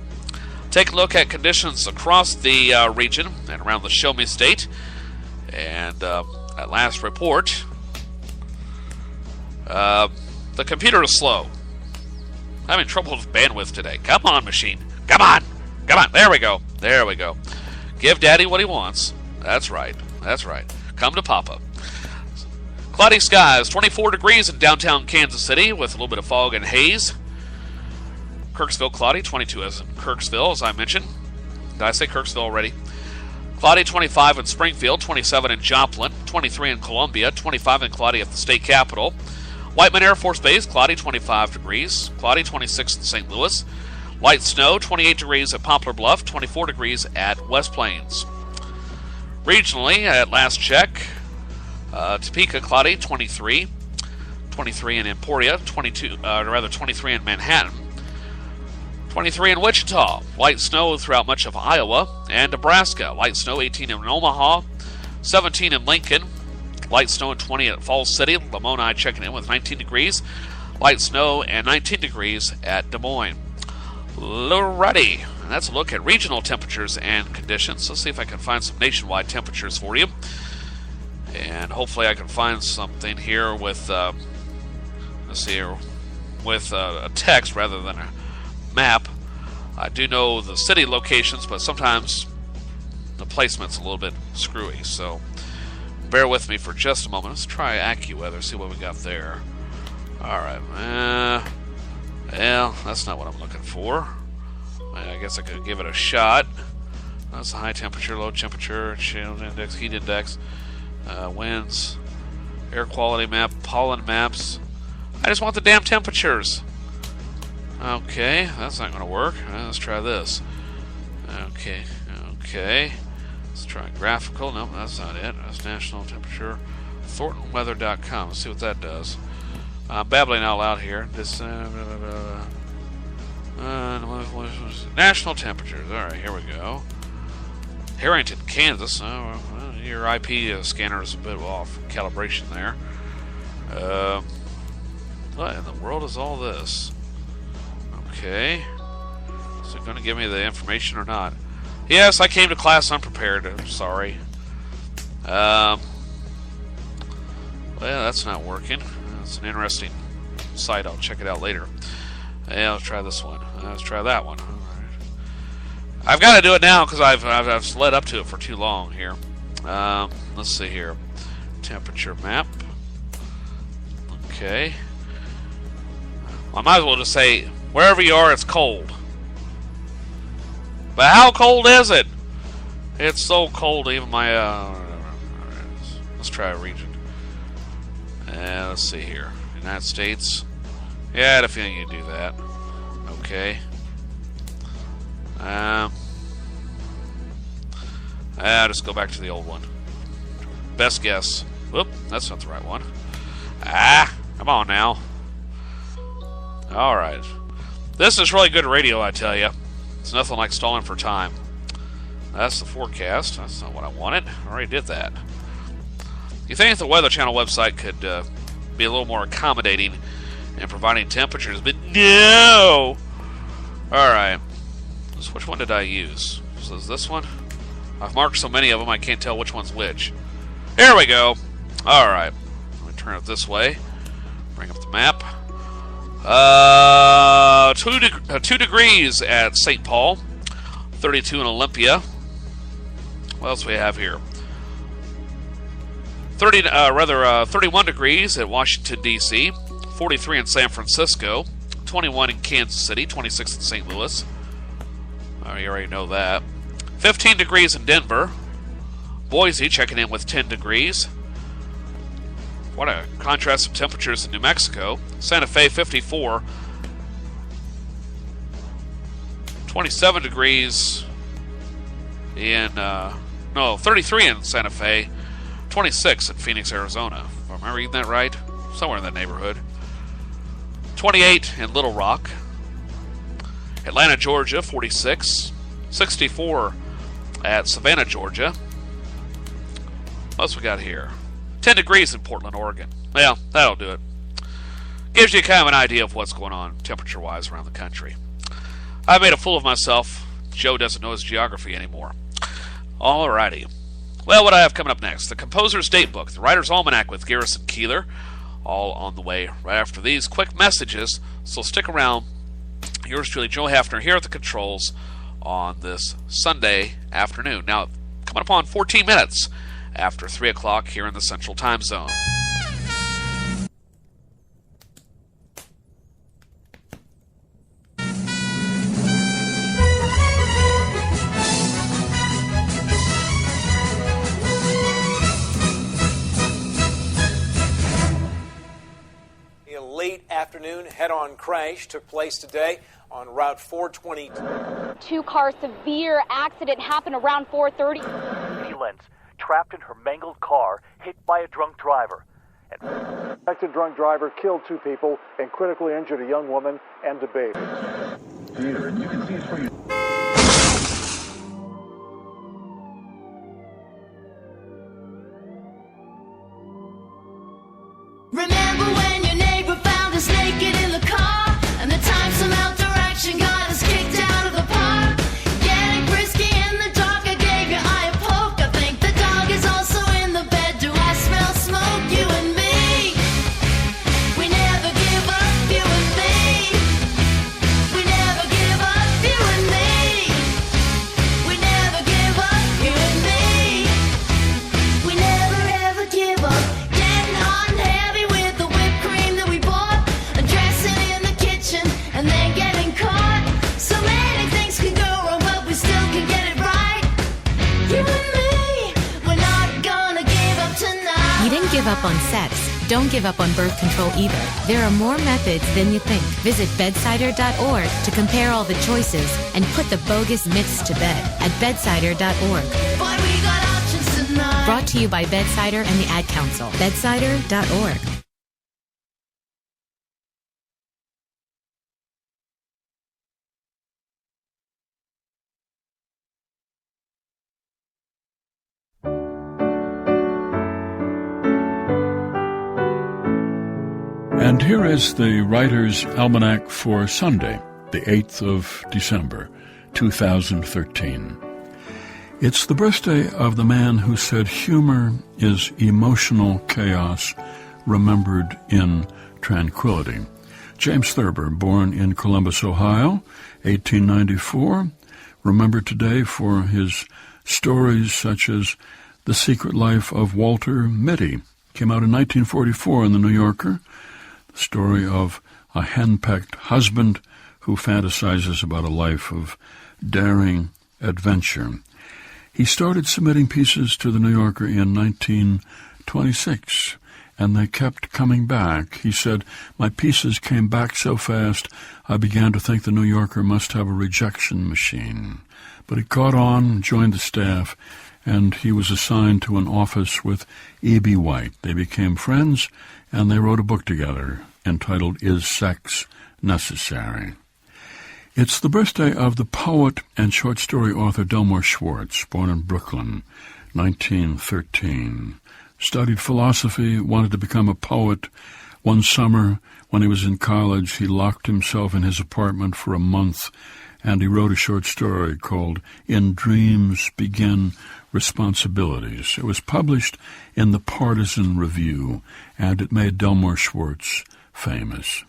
Take a look at conditions across the region and around the Show Me State. And at last report, the computer is slow. Having trouble with bandwidth today. Come on, machine. Come on. Come on. There we go. There we go. Give Daddy what he wants. That's right. That's right. Come to Papa. Cloudy skies, 24 degrees in downtown Kansas City with a little bit of fog and haze. Kirksville cloudy, 22 as in Kirksville, as I mentioned. Did I say Kirksville already? Cloudy, 25 in Springfield, 27 in Joplin, 23 in Columbia, 25 and cloudy at the state capitol. Whiteman Air Force Base, cloudy, 25 degrees. Cloudy, 26 in St. Louis. Light snow, 28 degrees at Poplar Bluff, 24 degrees at West Plains. Regionally, at last check, Topeka, cloudy, 23. 23 in Emporia, 23 in Manhattan. 23 in Wichita. Light snow throughout much of Iowa and Nebraska. Light snow, 18 in Omaha. 17 in Lincoln. Light snow and 20 at Falls City. Lamoni checking in with 19 degrees. Light snow and 19 degrees at Des Moines. Alrighty, and that's a look at regional temperatures and conditions. Let's see if I can find some nationwide temperatures for you. And hopefully I can find something here with, let's see here, with a text rather than a map. I do know the city locations, but sometimes the placement's a little bit screwy, so bear with me for just a moment. Let's try AccuWeather, see what we got there. Alright, well, that's not what I'm looking for. I guess I could give it a shot. That's the high temperature, low temperature, chill index, heat index, winds, air quality map, pollen maps. I just want the damn temperatures. Okay, that's not going to work. Let's try this. Okay. Let's try graphical. Nope, that's not it. That's national temperature. ThorntonWeather.com. Let's see what that does. I'm babbling out loud here. This national temperatures. All right, here we go. Harrington, Kansas. Your IP scanner is a bit off calibration there. What in the world is all this? Okay. Is it going to give me the information or not? Yes, I came to class unprepared. I'm sorry. Well, that's not working. That's an interesting site. I'll check it out later. Yeah, let's try this one. Let's try that one. All right. I've got to do it now because I've led up to it for too long here. Let's see here. Temperature map. Okay. I might as well just say, wherever you are, it's cold. But how cold is it? It's so cold, even my... let's try a region. Let's see here. United States. Yeah, I had a feeling you'd do that. Okay. I'll just go back to the old one. Best guess. Whoop, that's not the right one. Come on now. Alright. This is really good radio, I tell you. It's nothing like stalling for time. That's the forecast. That's not what I wanted. I already did that. You think the Weather Channel website could be a little more accommodating in providing temperatures, but no! Alright. So which one did I use? So is this one? I've marked so many of them I can't tell which one's which. Here we go! Alright. Let me turn it this way. Bring up the map. 2 degrees at St. Paul. 32 in Olympia. What else do we have here? 31 degrees at Washington, D.C., 43 in San Francisco, 21 in Kansas City, 26 in St. Louis. Oh, you already know that. 15 degrees in Denver. Boise checking in with 10 degrees. What a contrast of temperatures in New Mexico. Santa Fe, 54. 27 degrees in, 33 in Santa Fe. 26 in Phoenix, Arizona. Am I reading that right? Somewhere in that neighborhood. 28 in Little Rock. Atlanta, Georgia, 46. 64 at Savannah, Georgia. What else we got here? 10 degrees in Portland, Oregon. Well, that'll do it. Gives you kind of an idea of what's going on temperature-wise around the country. I made a fool of myself. Joe doesn't know his geography anymore. Alrighty. Well, what I have coming up next, the Composer's Date Book, the Writer's Almanac with Garrison Keillor, all on the way right after these quick messages, so stick around. Yours truly, Joe Haffner, here at the controls on this Sunday afternoon. Now, coming up on 14 minutes after 3 o'clock here in the Central Time Zone. Late afternoon head-on crash took place today on Route 422. Two-car severe accident happened around 4:30. Ambulance trapped in her mangled car, hit by a drunk driver. Suspected drunk driver killed 2 people and critically injured a young woman and a baby. Here, and you can see it for you. Remember when your neighbor found us naked in the car, and the time some outdoor action got us kicked out of the park? Getting frisky in the dark, I gave your eye a poke. I think the dog is also in the bed. Do I smell smoke? You and me, we never give up. You and me, we never give up. You and me, we never give up. You and me, we never ever give up. Getting hot and heavy with the whipped cream that we bought, dressing in the kitchen and then getting caught. So many things can go wrong, but we still can get it right. You and me, we're not gonna give up tonight. You didn't give up on sex. Don't give up on birth control either. There are more methods than you think. Visit bedsider.org to compare all the choices and put the bogus myths to bed at bedsider.org. Boy, we got options tonight. Brought to you by Bedsider and the Ad Council. Bedsider.org. And here is the Writer's Almanac for Sunday, the 8th of December, 2013. It's the birthday of the man who said humor is emotional chaos remembered in tranquility. James Thurber, born in Columbus, Ohio, 1894, remembered today for his stories such as The Secret Life of Walter Mitty. Came out in 1944 in The New Yorker. The story of a henpecked husband who fantasizes about a life of daring adventure. He started submitting pieces to The New Yorker in 1926, and they kept coming back. He said, "My pieces came back so fast, I began to think The New Yorker must have a rejection machine." But he caught on, joined the staff, and he was assigned to an office with E.B. White. They became friends, and they wrote a book together entitled Is Sex Necessary? It's the birthday of the poet and short story author Delmore Schwartz, born in Brooklyn, 1913. Studied philosophy, wanted to become a poet. One summer, when he was in college, he locked himself in his apartment for a month, and he wrote a short story called In Dreams Begin Responsibilities. It was published in the Partisan Review, and it made Delmore Schwartz famous.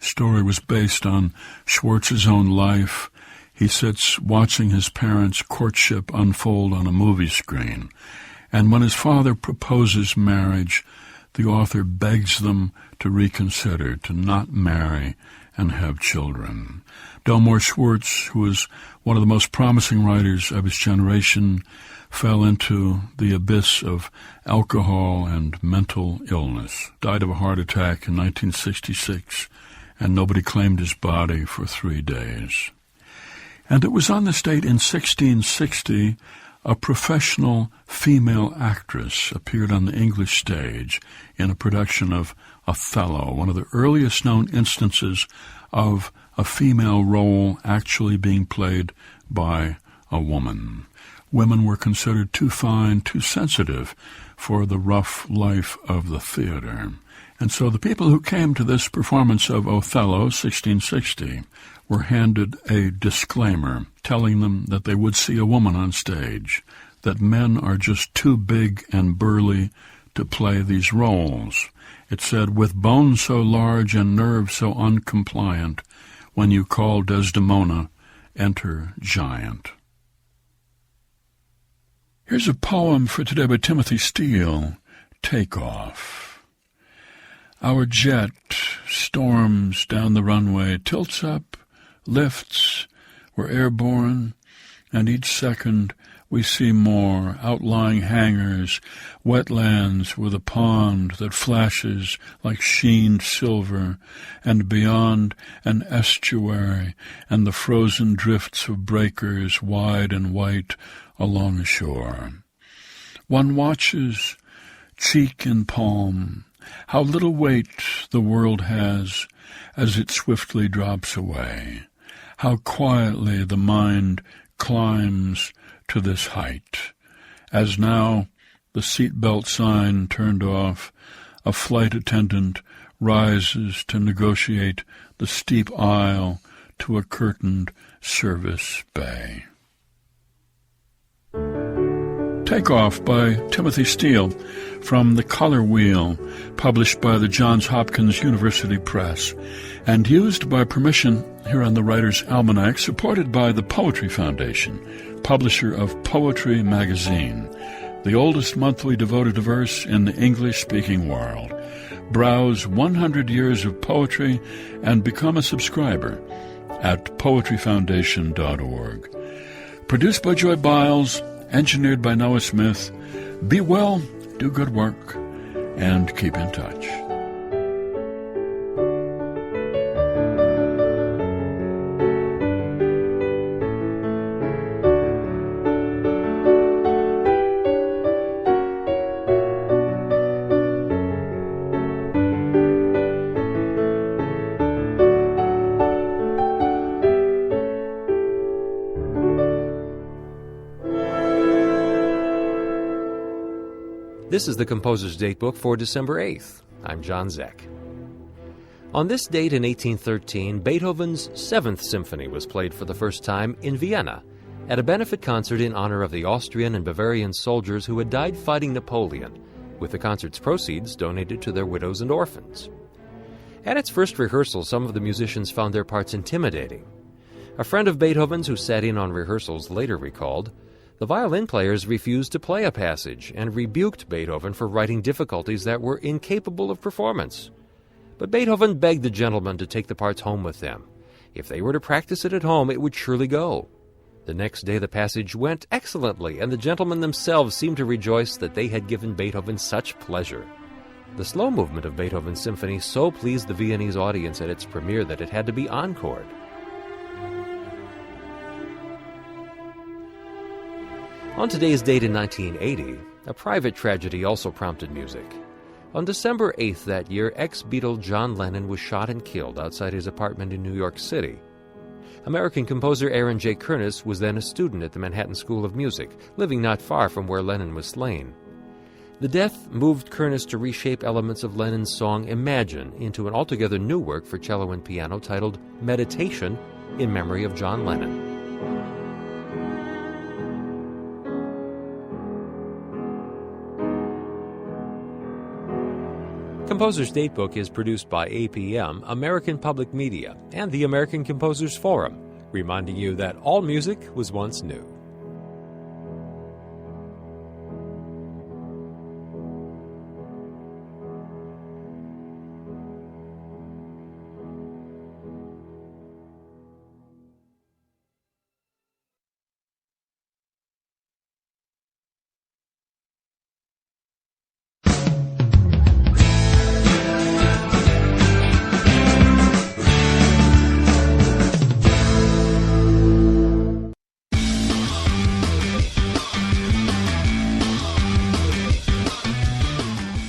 The story was based on Schwartz's own life. He sits watching his parents' courtship unfold on a movie screen, and when his father proposes marriage, the author begs them to reconsider, to not marry and have children. Delmore Schwartz, who was one of the most promising writers of his generation, fell into the abyss of alcohol and mental illness, died of a heart attack in 1966, and nobody claimed his body for 3 days. And it was on this date in 1660 a professional female actress appeared on the English stage in a production of Othello, one of the earliest known instances of a female role actually being played by a woman. Women were considered too fine, too sensitive for the rough life of the theater. And so the people who came to this performance of Othello, 1660, were handed a disclaimer telling them that they would see a woman on stage, that men are just too big and burly to play these roles. It said, with bones so large and nerves so uncompliant, when you call Desdemona, enter giant. Here's a poem for today by Timothy Steele, Take Off. Our jet storms down the runway, tilts up, lifts, we're airborne, and each second we see more outlying hangars, wetlands with a pond that flashes like sheened silver, and beyond an estuary and the frozen drifts of breakers wide and white along a shore. One watches, cheek in palm, how little weight the world has as it swiftly drops away, how quietly the mind climbs to this height, as now the seatbelt sign turned off, a flight attendant rises to negotiate the steep aisle to a curtained service bay. Take Off by Timothy Steele from The Color Wheel, published by the Johns Hopkins University Press, and used by permission here on the Writer's Almanac, supported by the Poetry Foundation, publisher of Poetry Magazine, the oldest monthly devoted to verse in the English-speaking world. Browse 100 years of poetry and become a subscriber at poetryfoundation.org. Produced by Joy Biles, engineered by Noah Smith. Be well, do good work, and keep in touch. This is the Composer's Datebook for December 8th. I'm John Zeck. On this date in 1813, Beethoven's 7th Symphony was played for the first time in Vienna at a benefit concert in honor of the Austrian and Bavarian soldiers who had died fighting Napoleon, with the concert's proceeds donated to their widows and orphans. At its first rehearsal, some of the musicians found their parts intimidating. A friend of Beethoven's who sat in on rehearsals later recalled, the violin players refused to play a passage and rebuked Beethoven for writing difficulties that were incapable of performance. But Beethoven begged the gentlemen to take the parts home with them. If they were to practice it at home, it would surely go. The next day the passage went excellently, and the gentlemen themselves seemed to rejoice that they had given Beethoven such pleasure. The slow movement of Beethoven's symphony so pleased the Viennese audience at its premiere that it had to be encored. On today's date in 1980, a private tragedy also prompted music. On December 8th that year, ex-Beatle John Lennon was shot and killed outside his apartment in New York City. American composer Aaron J. Kernis was then a student at the Manhattan School of Music, living not far from where Lennon was slain. The death moved Kernis to reshape elements of Lennon's song Imagine into an altogether new work for cello and piano titled Meditation in Memory of John Lennon. Composer's Datebook is produced by APM, American Public Media, and the American Composers Forum, reminding you that all music was once new.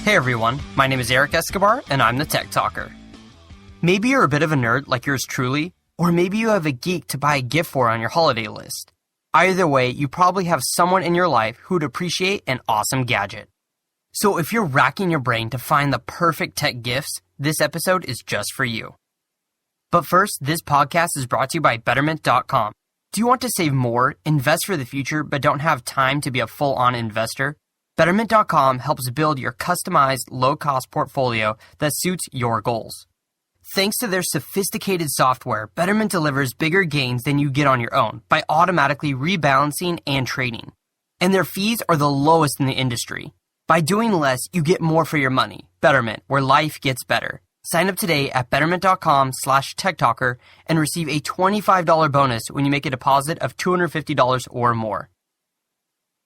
Hey everyone, my name is Eric Escobar, and I'm the Tech Talker. Maybe you're a bit of a nerd like yours truly, or maybe you have a geek to buy a gift for on your holiday list. Either way, you probably have someone in your life who'd appreciate an awesome gadget. So if you're racking your brain to find the perfect tech gifts, this episode is just for you. But first, this podcast is brought to you by Betterment.com. Do you want to save more, invest for the future, but don't have time to be a full-on investor? Betterment.com helps build your customized, low-cost portfolio that suits your goals. Thanks to their sophisticated software, Betterment delivers bigger gains than you get on your own by automatically rebalancing and trading. And their fees are the lowest in the industry. By doing less, you get more for your money. Betterment, where life gets better. Sign up today at betterment.com/techtalker and receive a $25 bonus when you make a deposit of $250 or more.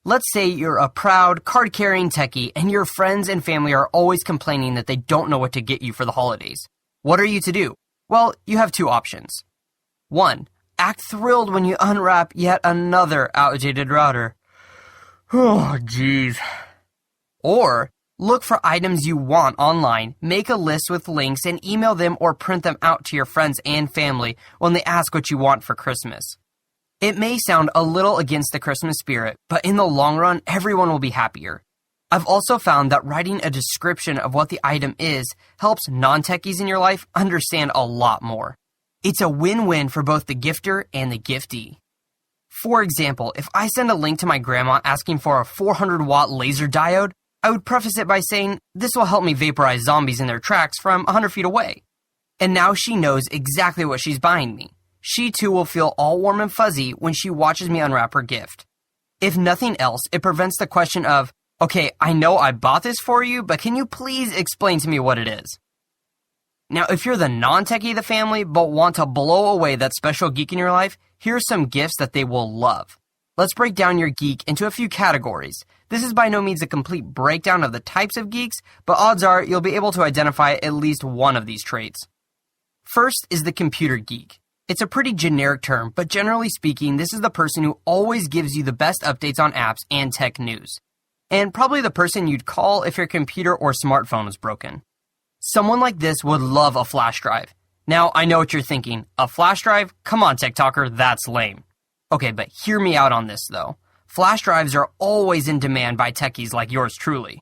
Let's say you're a proud, card-carrying techie and your friends and family are always complaining that they don't know what to get you for the holidays. What are you to do? Well, you have two options. 1. Act thrilled when you unwrap yet another outdated router. Oh, jeez. Or, look for items you want online, make a list with links, and email them or print them out to your friends and family when they ask what you want for Christmas. It may sound a little against the Christmas spirit, but in the long run, everyone will be happier. I've also found that writing a description of what the item is helps non-techies in your life understand a lot more. It's a win-win for both the gifter and the giftee. For example, if I send a link to my grandma asking for a 400-watt laser diode, I would preface it by saying, this will help me vaporize zombies in their tracks from 100 feet away. And now she knows exactly what she's buying me. She too will feel all warm and fuzzy when she watches me unwrap her gift. If nothing else, it prevents the question of, okay, I know I bought this for you, but can you please explain to me what it is? Now, if you're the non-techie of the family, but want to blow away that special geek in your life, here's some gifts that they will love. Let's break down your geek into a few categories. This is by no means a complete breakdown of the types of geeks, but odds are you'll be able to identify at least one of these traits. First is the computer geek. It's a pretty generic term, but generally speaking, this is the person who always gives you the best updates on apps and tech news. And probably the person you'd call if your computer or smartphone was broken. Someone like this would love a flash drive. Now, I know what you're thinking. A flash drive? Come on, Tech Talker, that's lame. Okay, but hear me out on this, though. Flash drives are always in demand by techies like yours truly.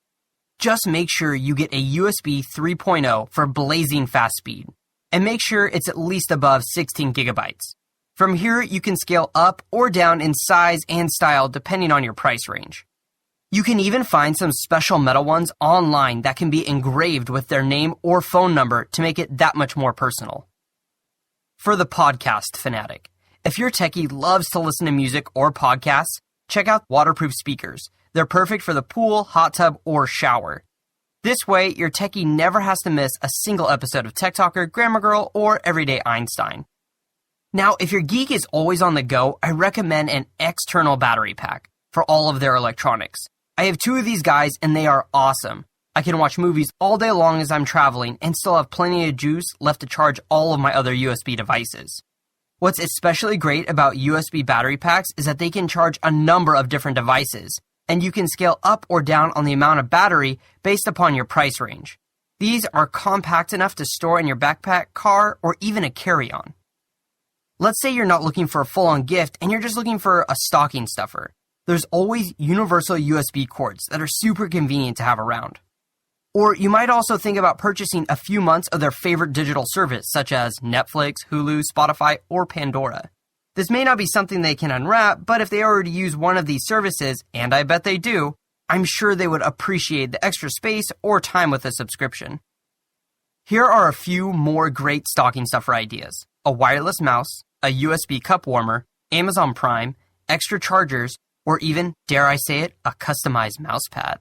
Just make sure you get a USB 3.0 for blazing fast speed. And make sure it's at least above 16 gigabytes. From here, you can scale up or down in size and style depending on your price range. You can even find some special metal ones online that can be engraved with their name or phone number to make it that much more personal. For the podcast fanatic, if your techie loves to listen to music or podcasts, check out waterproof speakers. They're perfect for the pool, hot tub, or shower. This way, your techie never has to miss a single episode of Tech Talker, Grammar Girl, or Everyday Einstein. Now, if your geek is always on the go, I recommend an external battery pack for all of their electronics. I have two of these guys, and they are awesome. I can watch movies all day long as I'm traveling and still have plenty of juice left to charge all of my other USB devices. What's especially great about USB battery packs is that they can charge a number of different devices, and you can scale up or down on the amount of battery based upon your price range. These are compact enough to store in your backpack, car, or even a carry-on. Let's say you're not looking for a full-on gift and you're just looking for a stocking stuffer. There's always universal USB cords that are super convenient to have around. Or you might also think about purchasing a few months of their favorite digital service such as Netflix, Hulu, Spotify, or Pandora. This may not be something they can unwrap, but if they already use one of these services, and I bet they do, I'm sure they would appreciate the extra space or time with a subscription. Here are a few more great stocking stuffer ideas: a wireless mouse, a USB cup warmer, Amazon Prime, extra chargers, or even, dare I say it, a customized mousepad.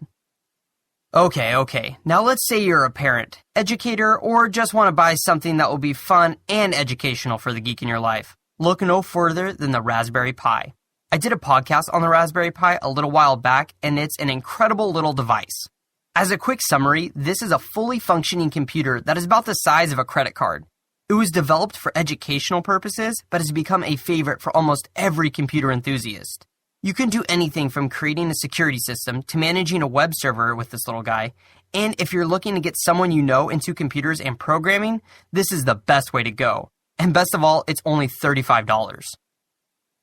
Okay, now let's say you're a parent, educator, or just want to buy something that will be fun and educational for the geek in your life. Look no further than the Raspberry Pi. I did a podcast on the Raspberry Pi a little while back, and it's an incredible little device. As a quick summary, this is a fully functioning computer that is about the size of a credit card. It was developed for educational purposes, but has become a favorite for almost every computer enthusiast. You can do anything from creating a security system to managing a web server with this little guy, and if you're looking to get someone you know into computers and programming, this is the best way to go. And best of all, it's only $35.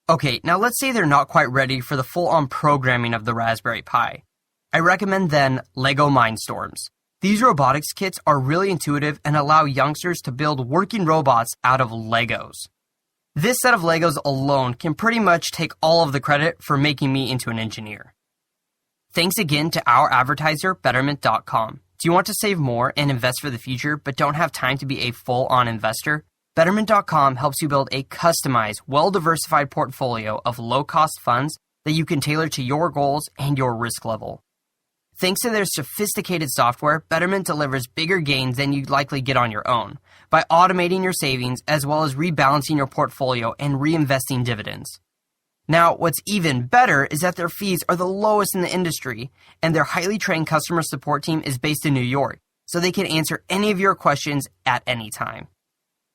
Okay, now let's say they're not quite ready for the full-on programming of the Raspberry Pi. I recommend then Lego Mindstorms. These robotics kits are really intuitive and allow youngsters to build working robots out of Legos. This set of Legos alone can pretty much take all of the credit for making me into an engineer. Thanks again to our advertiser, Betterment.com. Do you want to save more and invest for the future but don't have time to be a full-on investor? Betterment.com helps you build a customized, well-diversified portfolio of low-cost funds that you can tailor to your goals and your risk level. Thanks to their sophisticated software, Betterment delivers bigger gains than you'd likely get on your own by automating your savings as well as rebalancing your portfolio and reinvesting dividends. Now, what's even better is that their fees are the lowest in the industry, and their highly trained customer support team is based in New York, so they can answer any of your questions at any time.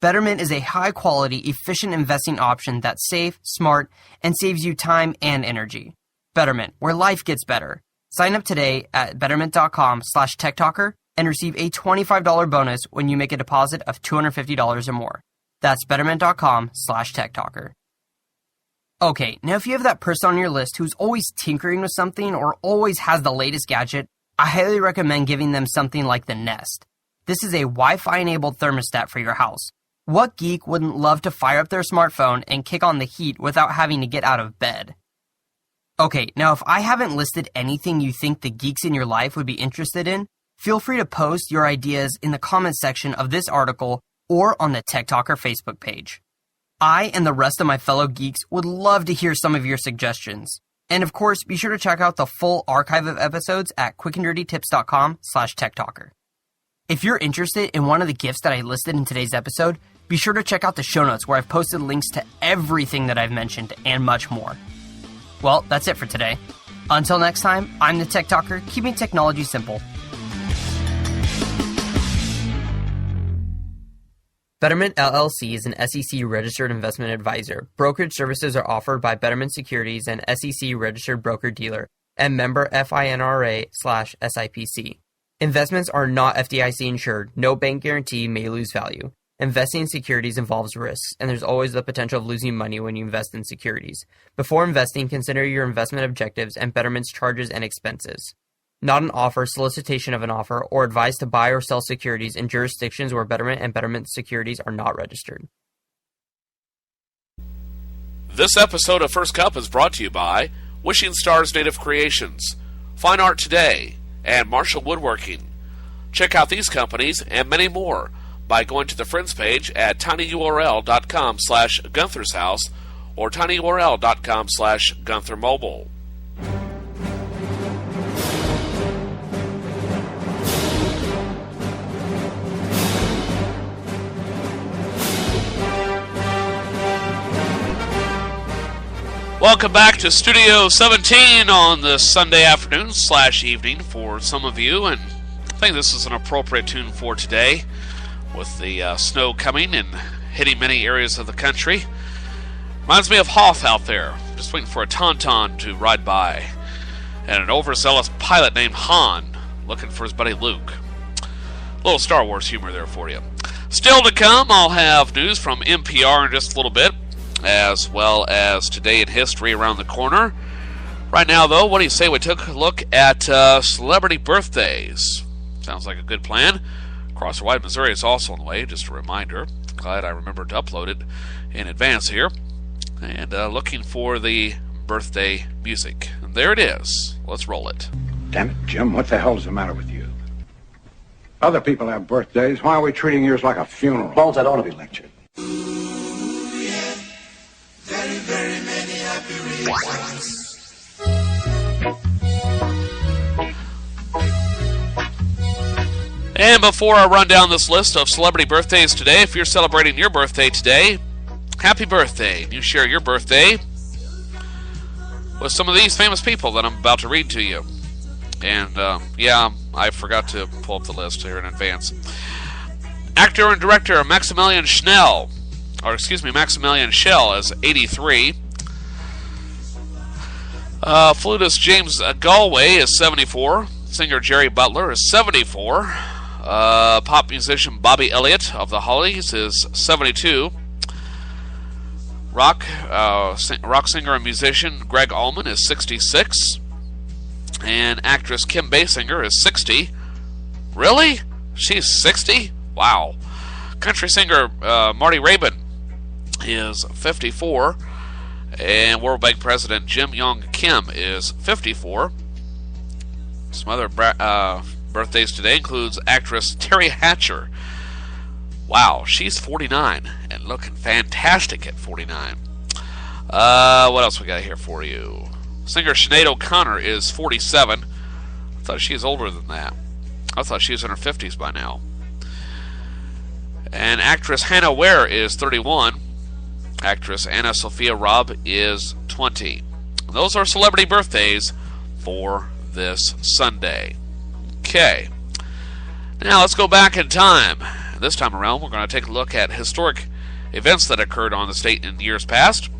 Betterment is a high-quality, efficient investing option that's safe, smart, and saves you time and energy. Betterment, where life gets better. Sign up today at betterment.com/techtalker and receive a $25 bonus when you make a deposit of $250 or more. That's betterment.com/techtalker. Okay, now if you have that person on your list who's always tinkering with something or always has the latest gadget, I highly recommend giving them something like the Nest. This is a Wi-Fi enabled thermostat for your house. What geek wouldn't love to fire up their smartphone and kick on the heat without having to get out of bed? Okay, now if I haven't listed anything you think the geeks in your life would be interested in, feel free to post your ideas in the comments section of this article or on the Tech Talker Facebook page. I and the rest of my fellow geeks would love to hear some of your suggestions. And of course, be sure to check out the full archive of episodes at quickanddirtytips.com/techtalker. If you're interested in one of the gifts that I listed in today's episode, be sure to check out the show notes where I've posted links to everything that I've mentioned and much more. Well, that's it for today. Until next time, I'm the Tech Talker, keeping technology simple. Betterment LLC is an SEC-registered investment advisor. Brokerage services are offered by Betterment Securities, an SEC-registered broker-dealer, and member FINRA/SIPC. Investments are not FDIC insured. No bank guarantee may lose value. Investing in securities involves risks, and there's always the potential of losing money when you invest in securities. Before investing, consider your investment objectives and Betterment's charges and expenses. Not an offer, solicitation of an offer, or advice to buy or sell securities in jurisdictions where Betterment and Betterment securities are not registered. This episode of First Cup is brought to you by Wishing Stars Native Creations, Fine Art Today, and Marshall Woodworking. Check out these companies and many more by going to the Friends page at tinyurl.com/Gunther's House or tinyurl.com/Gunther Mobile. Welcome back to Studio 17 on this Sunday afternoon/evening for some of you, and I think this is an appropriate tune for today with the snow coming and hitting many areas of the country. Reminds me of Hoth out there, just waiting for a tauntaun to ride by, and an overzealous pilot named Han looking for his buddy Luke. A little Star Wars humor there for you. Still to come, I'll have news from NPR in just a little bit, as well as Today in History around the corner. Right now, though, what do you say we take a look at celebrity birthdays? Sounds like a good plan. Crossword Wide, Missouri is also on the way, just a reminder. Glad I remembered to upload it in advance here. And looking for the birthday music. And there it is. Let's roll it. Damn it, Jim, what the hell's the matter with you? Other people have birthdays. Why are we treating yours like a funeral? Bones, that ought to be lectured. And before I run down this list of celebrity birthdays today, if you're celebrating your birthday today, happy birthday. You share your birthday with some of these famous people that I'm about to read to you. And, I forgot to pull up the list here in advance. Actor and director Maximilian Schell is 83. Flutist James Galway is 74. Singer Jerry Butler is 74. Pop musician Bobby Elliott of the Hollies is 72. Rock singer and musician Greg Allman is 66. And actress Kim Basinger is 60. Really? She's 60? Wow. Country singer Marty Rabin is 54. And World Bank President Jim Yong Kim is 54. Some other birthdays today includes actress Terry Hatcher. Wow, she's 49 and looking fantastic at 49. What else we got here for you? Singer Sinead O'Connor is 47. I thought she was older than that. I thought she was in her 50s by now. And actress Hannah Ware is 31. Actress Anna Sophia Robb is 20. Those are celebrity birthdays for this Sunday. Okay. Now let's go back in time. This time around, we're going to take a look at historic events that occurred on the state in years past.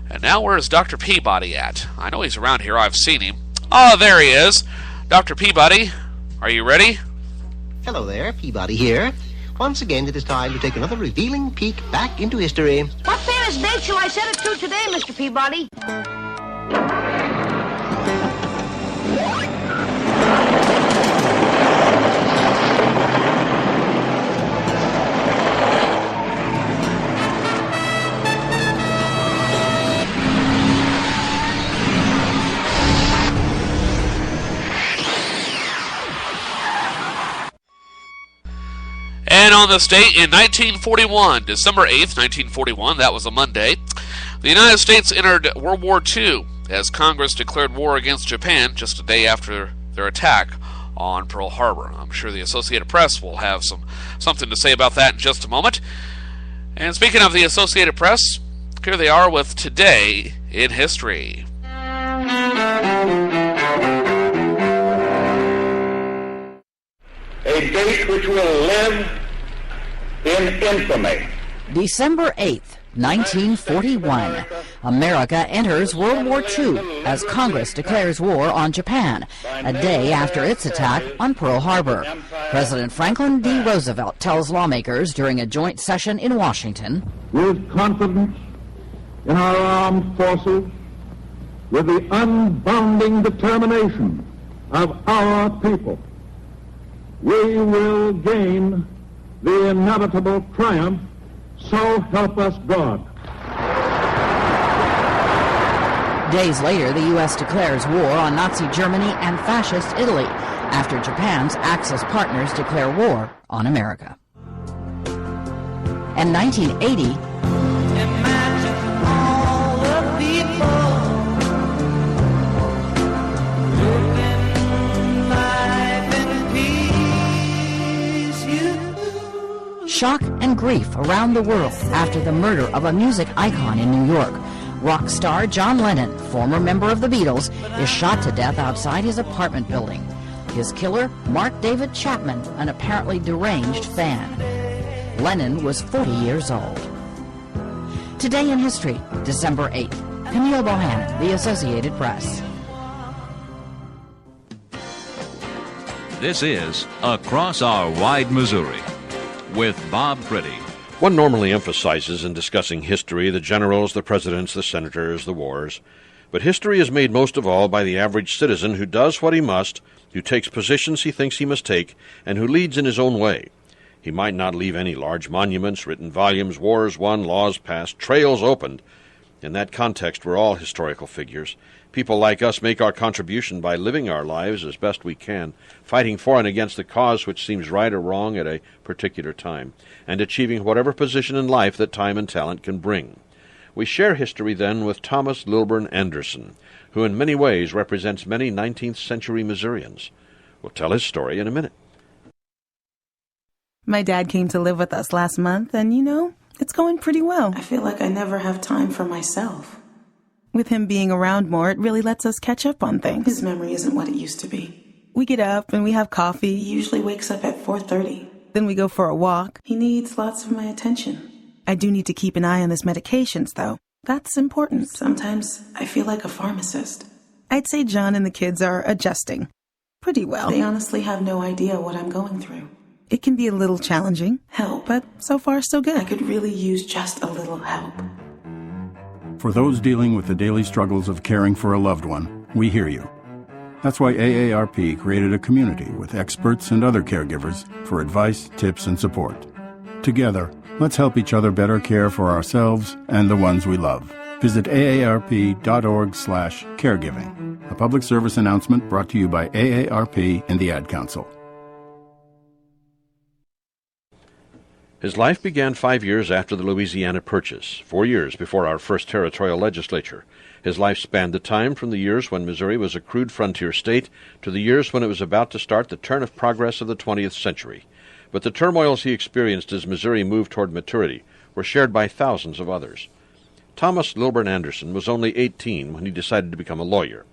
And now, where is Dr. Peabody at? I know he's around here. I've seen him. Oh, there he is. Dr. Peabody, are you ready? Hello there, Peabody here. Once again, it is time to take another revealing peek back into history. What famous date shall I set it to today, Mr. Peabody? And on this date in 1941, December 8th, 1941, that was a Monday, the United States entered World War II as Congress declared war against Japan just a day after their attack on Pearl Harbor. I'm sure the Associated Press will have something to say about that in just a moment. And speaking of the Associated Press, here they are with Today in History. A date which will live in infamy. December 8th, 1941. America enters World War II as Congress declares war on Japan, a day after its attack on Pearl Harbor. President Franklin D. Roosevelt tells lawmakers during a joint session in Washington, With confidence in our armed forces, with the unbounding determination of our people, we will gain the inevitable triumph, so help us God. Days later, the U.S. declares war on Nazi Germany and Fascist Italy after Japan's Axis partners declare war on America. And 1980, shock and grief around the world after the murder of a music icon in New York. Rock star John Lennon, former member of the Beatles, is shot to death outside his apartment building. His killer, Mark David Chapman, an apparently deranged fan. Lennon was 40 years old. Today in History, December 8th. Camille Bohannon, The Associated Press. This is Across Our Wide Missouri with Bob Priddy. One normally emphasizes in discussing history the generals, the presidents, the senators, the wars. But history is made most of all by the average citizen who does what he must, who takes positions he thinks he must take, and who leads in his own way. He might not leave any large monuments, written volumes, wars won, laws passed, trails opened. In that context, we're all historical figures. People like us make our contribution by living our lives as best we can, fighting for and against the cause which seems right or wrong at a particular time, and achieving whatever position in life that time and talent can bring. We share history then with Thomas Lilburn Anderson, who in many ways represents many 19th century Missourians. We'll tell his story in a minute. My dad came to live with us last month, and it's going pretty well. I feel like I never have time for myself. With him being around more, it really lets us catch up on things. His memory isn't what it used to be. We get up and we have coffee. He usually wakes up at 4:30. Then we go for a walk. He needs lots of my attention. I do need to keep an eye on his medications, though. That's important. Sometimes I feel like a pharmacist. I'd say John and the kids are adjusting pretty well. They honestly have no idea what I'm going through. It can be a little challenging. Help. But so far, so good. I could really use just a little help. For those dealing with the daily struggles of caring for a loved one, we hear you. That's why AARP created a community with experts and other caregivers for advice, tips, and support. Together, let's help each other better care for ourselves and the ones we love. Visit aarp.org/caregiving. A public service announcement brought to you by AARP and the Ad Council. His life began 5 years after the Louisiana Purchase, 4 years before our first territorial legislature. His life spanned the time from the years when Missouri was a crude frontier state to the years when it was about to start the turn of progress of the 20th century. But the turmoils he experienced as Missouri moved toward maturity were shared by thousands of others. Thomas Lilburn Anderson was only 18 when he decided to become a lawyer.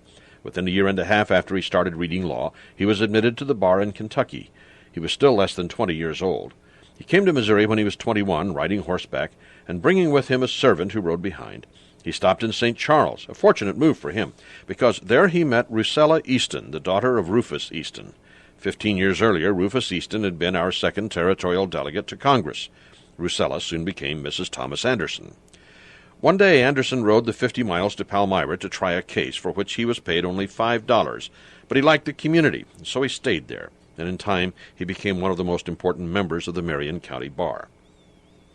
Within a year and a half after he started reading law, he was admitted to the bar in Kentucky. He was still less than 20 years old. He came to Missouri when he was 21, riding horseback, and bringing with him a servant who rode behind. He stopped in St. Charles, a fortunate move for him, because there he met Rusella Easton, the daughter of Rufus Easton. 15 years earlier, Rufus Easton had been our second territorial delegate to Congress. Rusella soon became Mrs. Thomas Anderson. One day, Anderson rode the 50 miles to Palmyra to try a case for which he was paid only $5, but he liked the community, and so he stayed there. And in time he became one of the most important members of the Marion County Bar.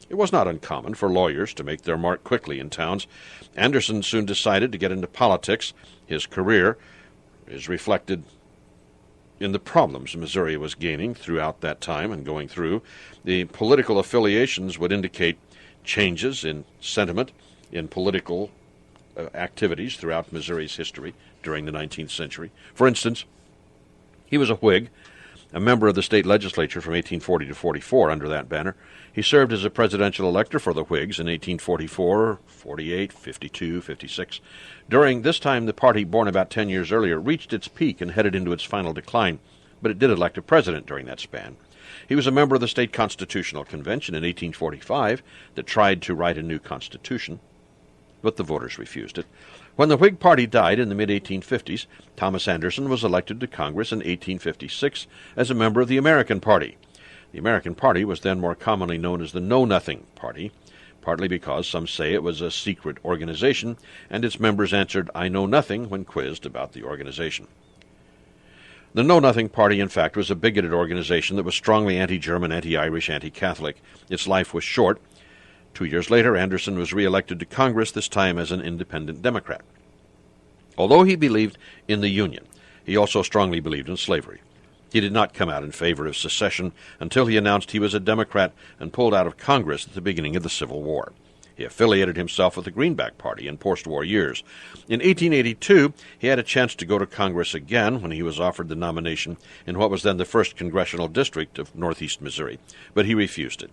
It was not uncommon for lawyers to make their mark quickly in towns. Anderson soon decided to get into politics. His career is reflected in the problems Missouri was gaining throughout that time and going through. The political affiliations would indicate changes in sentiment in political activities throughout Missouri's history during the 19th century. For instance, he was a Whig, a member of the state legislature from 1840 to 44 under that banner. He served as a presidential elector for the Whigs in 1844, 48, 52, 56. During this time, the party, born about 10 years earlier, reached its peak and headed into its final decline, but it did elect a president during that span. He was a member of the state constitutional convention in 1845 that tried to write a new constitution, but the voters refused it. When the Whig Party died in the mid-1850s, Thomas Anderson was elected to Congress in 1856 as a member of the American Party. The American Party was then more commonly known as the Know-Nothing Party, partly because some say it was a secret organization, and its members answered, "I know nothing," when quizzed about the organization. The Know-Nothing Party, in fact, was a bigoted organization that was strongly anti-German, anti-Irish, anti-Catholic. Its life was short. 2 years later, Anderson was re-elected to Congress, this time as an independent Democrat. Although he believed in the Union, he also strongly believed in slavery. He did not come out in favor of secession until he announced he was a Democrat and pulled out of Congress at the beginning of the Civil War. He affiliated himself with the Greenback Party in post-war years. In 1882, he had a chance to go to Congress again when he was offered the nomination in what was then the 1st Congressional District of Northeast Missouri, but he refused it.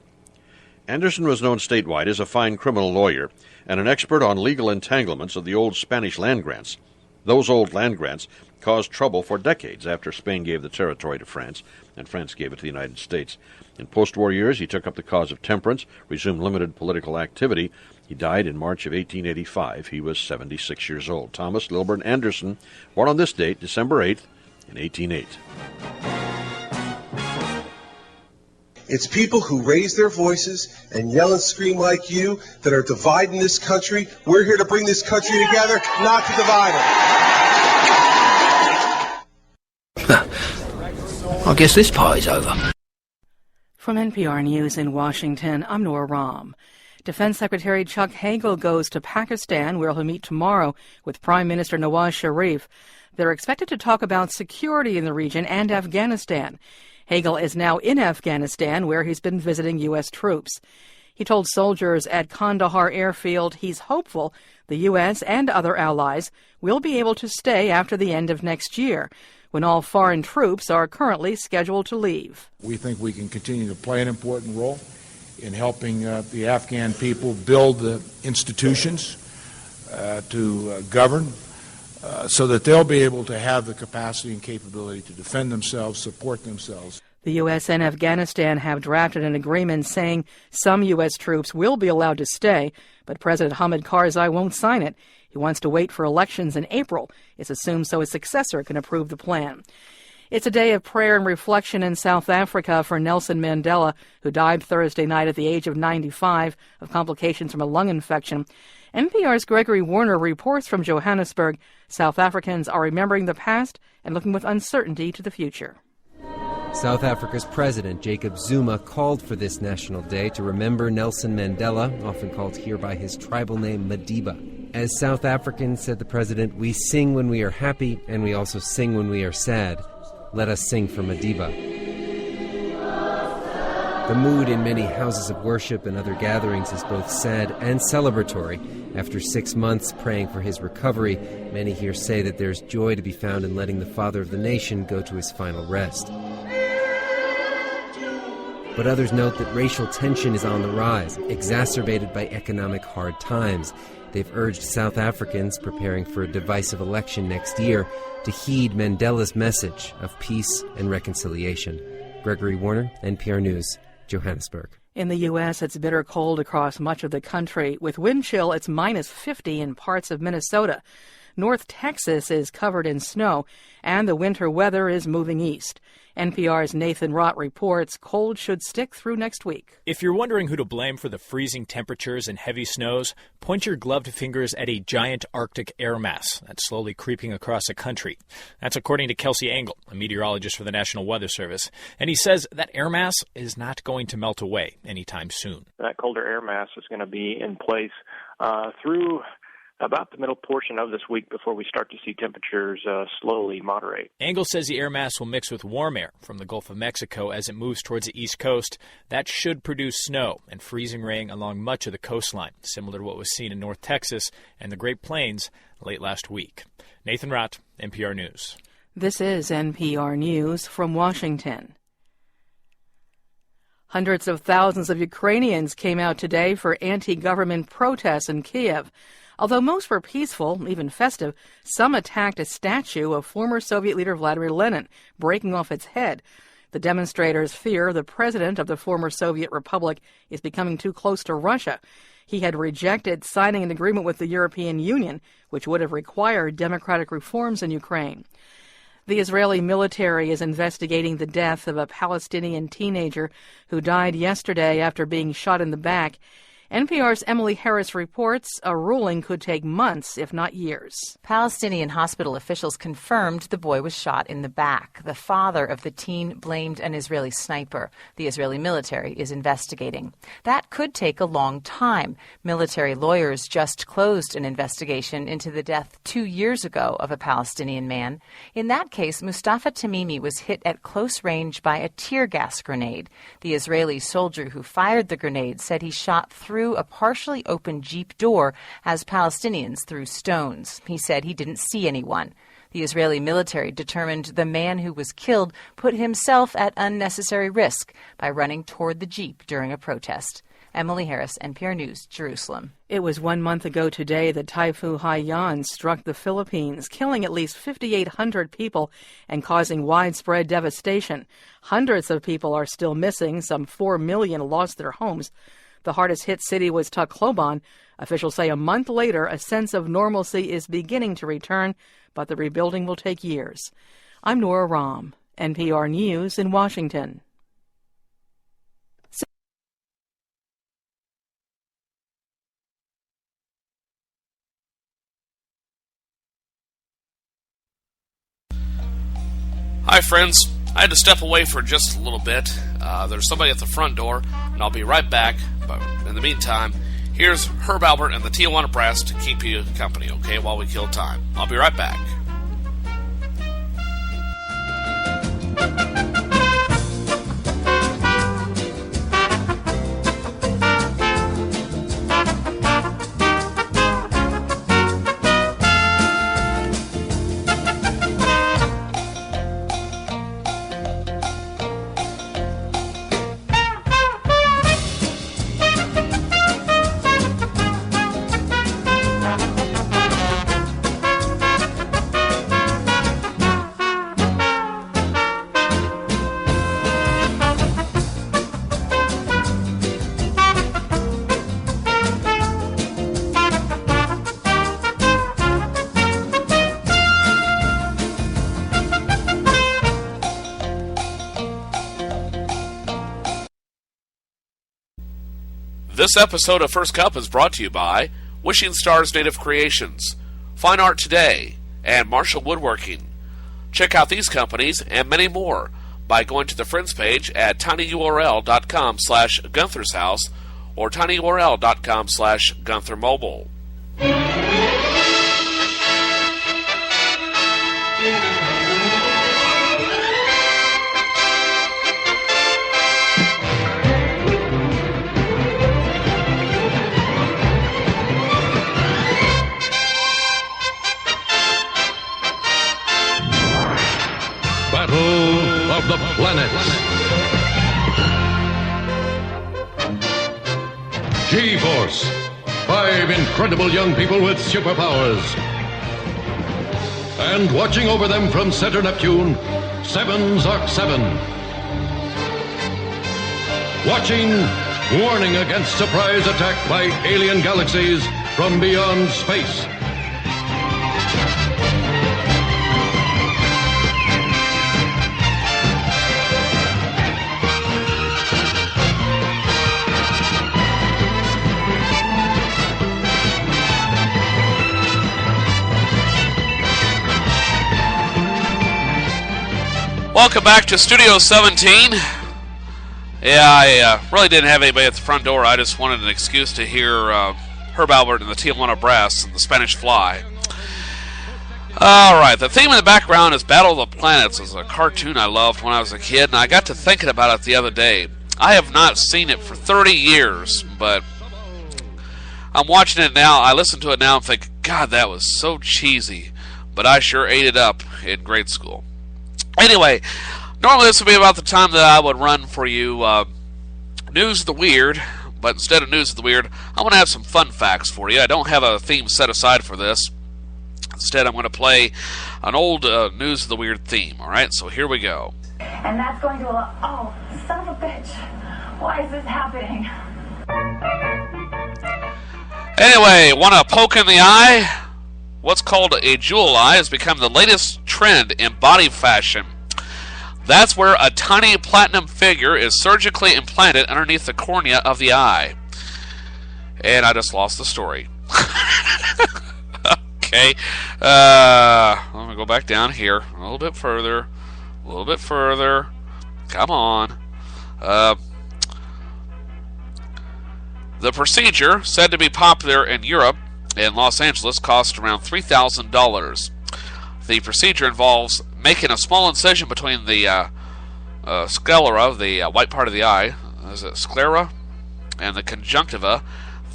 Anderson was known statewide as a fine criminal lawyer and an expert on legal entanglements of the old Spanish land grants. Those old land grants caused trouble for decades after Spain gave the territory to France, and France gave it to the United States. In post-war years, he took up the cause of temperance, resumed limited political activity. He died in March of 1885. He was 76 years old. Thomas Lilburn Anderson, born on this date, December 8th, in 1808. It's people who raise their voices and yell and scream like you that are dividing this country. We're here to bring this country together, not to divide it. I guess this party's over. From NPR News in Washington, I'm Nora Rahm. Defense Secretary Chuck Hagel goes to Pakistan, where he'll meet tomorrow with Prime Minister Nawaz Sharif. They're expected to talk about security in the region and Afghanistan. Hagel is now in Afghanistan, where he's been visiting U.S. troops. He told soldiers at Kandahar airfield he's hopeful the U.S. and other allies will be able to stay after the end of next year, when all foreign troops are currently scheduled to leave. We think we can continue to play an important role in helping the Afghan people build the institutions to govern so that they'll be able to have the capacity and capability to defend themselves, support themselves. The U.S. and Afghanistan have drafted an agreement saying some U.S. troops will be allowed to stay, but President Hamid Karzai won't sign it. He wants to wait for elections in April. It's assumed so his successor can approve the plan. It's a day of prayer and reflection in South Africa for Nelson Mandela, who died Thursday night at the age of 95 of complications from a lung infection. NPR's Gregory Warner reports from Johannesburg. South Africans are remembering the past and looking with uncertainty to the future. South Africa's President Jacob Zuma called for this National Day to remember Nelson Mandela, often called here by his tribal name Madiba. As South Africans, said the president, we sing when we are happy and we also sing when we are sad. Let us sing for Madiba. The mood in many houses of worship and other gatherings is both sad and celebratory. After 6 months praying for his recovery, many here say that there's joy to be found in letting the father of the nation go to his final rest. But others note that racial tension is on the rise, exacerbated by economic hard times. They've urged South Africans preparing for a divisive election next year to heed Mandela's message of peace and reconciliation. Gregory Warner, NPR News, Johannesburg. In the U.S., it's bitter cold across much of the country. With wind chill, it's minus 50 in parts of Minnesota. North Texas is covered in snow, and the winter weather is moving east. NPR's Nathan Rott reports cold should stick through next week. If you're wondering who to blame for the freezing temperatures and heavy snows, point your gloved fingers at a giant Arctic air mass that's slowly creeping across the country. That's according to Kelsey Engel, a meteorologist for the National Weather Service. And he says that air mass is not going to melt away anytime soon. That colder air mass is going to be in place through about the middle portion of this week before we start to see temperatures slowly moderate. Engel says the air mass will mix with warm air from the Gulf of Mexico as it moves towards the east coast. That should produce snow and freezing rain along much of the coastline, similar to what was seen in North Texas and the Great Plains late last week. Nathan Rott, NPR News. This is NPR News from Washington. Hundreds of thousands of Ukrainians came out today for anti-government protests in Kiev. Although most were peaceful, even festive, some attacked a statue of former Soviet leader Vladimir Lenin, breaking off its head. The demonstrators fear the president of the former Soviet republic is becoming too close to Russia. He had rejected signing an agreement with the European Union, which would have required democratic reforms in Ukraine. The Israeli military is investigating the death of a Palestinian teenager who died yesterday after being shot in the back. NPR's Emily Harris reports a ruling could take months, if not years. Palestinian hospital officials confirmed the boy was shot in the back. The father of the teen blamed an Israeli sniper. The Israeli military is investigating. That could take a long time. Military lawyers just closed an investigation into the death 2 years ago of a Palestinian man. In that case, Mustafa Tamimi was hit at close range by a tear gas grenade. The Israeli soldier who fired the grenade said he shot through a partially open Jeep door as Palestinians threw stones. He said he didn't see anyone. The Israeli military determined the man who was killed put himself at unnecessary risk by running toward the Jeep during a protest. Emily Harris, NPR News, Jerusalem. It was 1 month ago today that Typhoon Haiyan struck the Philippines, killing at least 5,800 people and causing widespread devastation. Hundreds of people are still missing. Some 4 million lost their homes. The hardest hit city was Tacloban. Officials say a month later, a sense of normalcy is beginning to return, but the rebuilding will take years. I'm Nora Rahm, NPR News in Washington. Hi, friends. I had to step away for just a little bit. There's somebody at the front door, and I'll be right back. But in the meantime, here's Herb Albert and the Tijuana Brass to keep you company, okay, while we kill time. I'll be right back. This episode of First Cup is brought to you by Wishing Stars Native Creations, Fine Art Today, and Marshall Woodworking. Check out these companies and many more by going to the Friends page at tinyurl.com/Gunther's House or tinyurl.com/Gunther Mobile. Battle of the Planets. G-Force. 5 incredible young people with superpowers. And watching over them from Center Neptune, 7 Zark 7. Watching, warning against surprise attack by alien galaxies from beyond space. Welcome back to Studio 17. Yeah, I really didn't have anybody at the front door. I just wanted an excuse to hear Herb Albert and the Tijuana Brass and the Spanish Fly. Alright, the theme in the background is Battle of the Planets. It was a cartoon I loved when I was a kid, and I got to thinking about it the other day. I have not seen it for 30 years, but I'm watching it now. I listen to it now and think, God, that was so cheesy. But I sure ate it up in grade school. Anyway, normally this would be about the time that I would run for you News of the Weird, but instead of News of the Weird, I'm going to have some fun facts for you. I don't have a theme set aside for this. Instead, I'm going to play an old News of the Weird theme, alright? So here we go. And that's going to allow... Oh, son of a bitch. Why is this happening? Anyway, want a poke in the eye? What's called a jewel eye has become the latest trend in body fashion. That's where a tiny platinum figure is surgically implanted underneath the cornea of the eye. And I just lost the story. Okay. Let me go back down here. A little bit further. A little bit further. Come on. The procedure, said to be popular in Europe, in Los Angeles, cost around $3,000. The procedure involves making a small incision between the sclera, the white part of the eye, is it sclera, and the conjunctiva,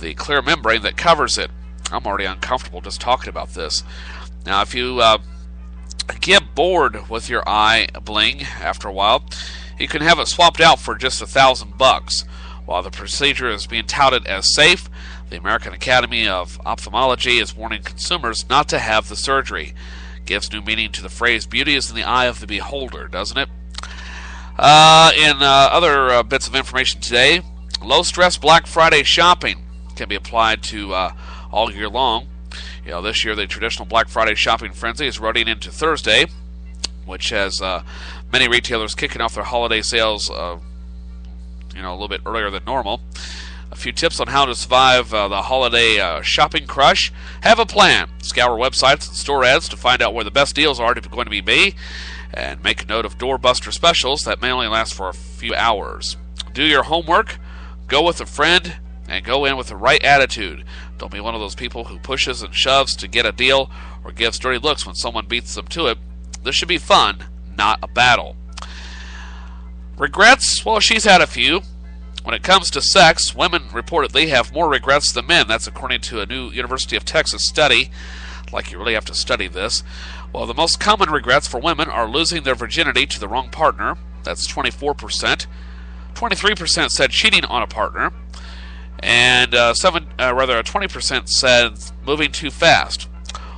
the clear membrane that covers it. I'm already uncomfortable just talking about this. Now, if you get bored with your eye bling after a while, you can have it swapped out for just $1,000. While the procedure is being touted as safe, the American Academy of Ophthalmology is warning consumers not to have the surgery. Gives new meaning to the phrase, beauty is in the eye of the beholder, doesn't it? In other bits of information today, low-stress Black Friday shopping can be applied to all year long. You know, this year the traditional Black Friday shopping frenzy is running into Thursday, which has many retailers kicking off their holiday sales a little bit earlier than normal. A few tips on how to survive the holiday shopping crush. Have a plan. Scour websites and store ads to find out where the best deals are going to be made. And make a note of doorbuster specials that may only last for a few hours. Do your homework. Go with a friend. And go in with the right attitude. Don't be one of those people who pushes and shoves to get a deal or gives dirty looks when someone beats them to it. This should be fun, not a battle. Regrets? Well, she's had a few. When it comes to sex, women reportedly have more regrets than men. That's according to a new University of Texas study. Like you really have to study this. Well, the most common regrets for women are losing their virginity to the wrong partner. That's 24%. 23% said cheating on a partner. And 20% said moving too fast.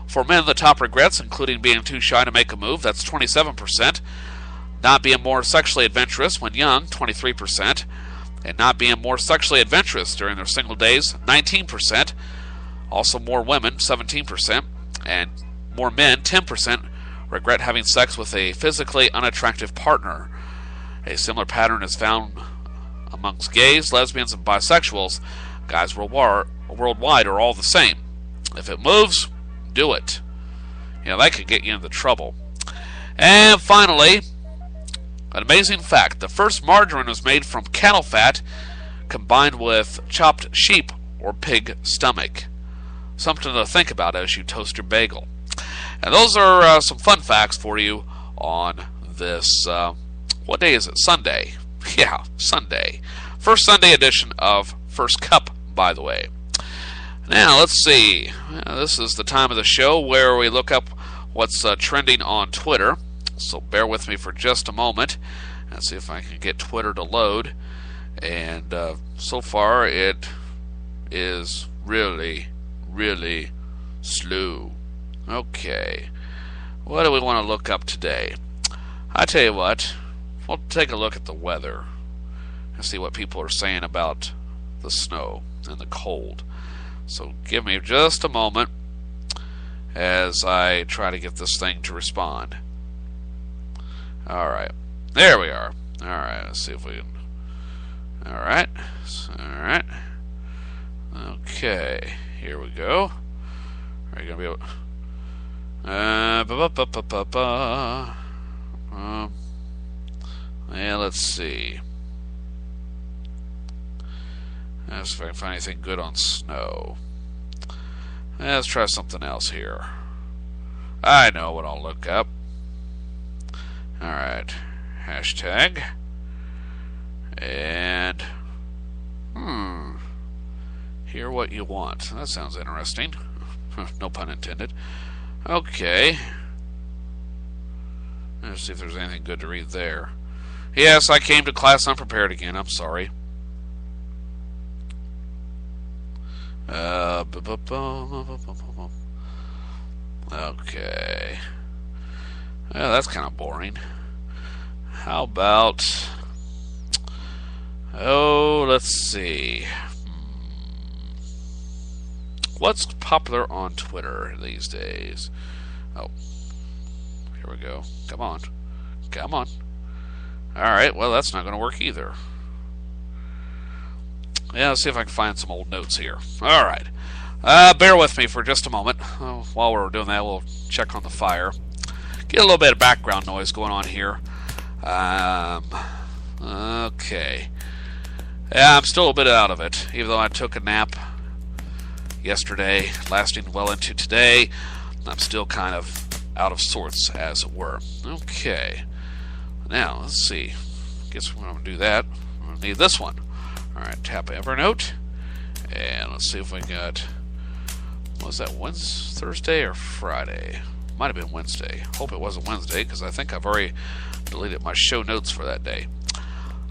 For men, the top regrets, including being too shy to make a move, that's 27%. Not being more sexually adventurous when young, 23%. And not being more sexually adventurous during their single days, 19%. Also more women, 17%. And more men, 10%, regret having sex with a physically unattractive partner. A similar pattern is found amongst gays, lesbians, and bisexuals. guys worldwide are all the same. If it moves, do it. That could get you into trouble. And finally, an amazing fact. The first margarine was made from cattle fat combined with chopped sheep or pig stomach. Something to think about as you toast your bagel. And those are some fun facts for you on this, what day is it? Sunday. Yeah, Sunday. First Sunday edition of First Cup, by the way. Now, let's see. This is the time of the show where we look up what's trending on Twitter. So bear with me for just a moment and see if I can get Twitter to load. And so far it is really, really slow. Okay. What do we want to look up today? I tell you what, we'll take a look at the weather and see what people are saying about the snow and the cold. So give me just a moment as I try to get this thing to respond. Alright, there we are. Alright, let's see if we can. Alright, alright. Okay, here we go. Are you going to be able... yeah, let's see. Let's see if I can find anything good on snow. Let's try something else here. I know what I'll look up. Alright. Hashtag. And... hear what you want. That sounds interesting. No pun intended. Okay. Let's see if there's anything good to read there. Yes, I came to class unprepared again. I'm sorry. Okay. Well, that's kind of boring. How about... oh, let's see. What's popular on Twitter these days? Oh. Here we go. Come on. Come on. Alright, well, that's not going to work either. Yeah, let's see if I can find some old notes here. Alright. Bear with me for just a moment. While we're doing that, we'll check on the fire. Get a little bit of background noise going on here. Okay. Yeah, I'm still a bit out of it. Even though I took a nap yesterday, lasting well into today, I'm still kind of out of sorts, as it were. Okay. Now, let's see. Guess we're going to do that. I'm going to need this one. Alright, tap Evernote. And let's see if we got... was that Thursday or Friday? Might have been Wednesday. Hope it wasn't Wednesday, because I think I've already deleted my show notes for that day.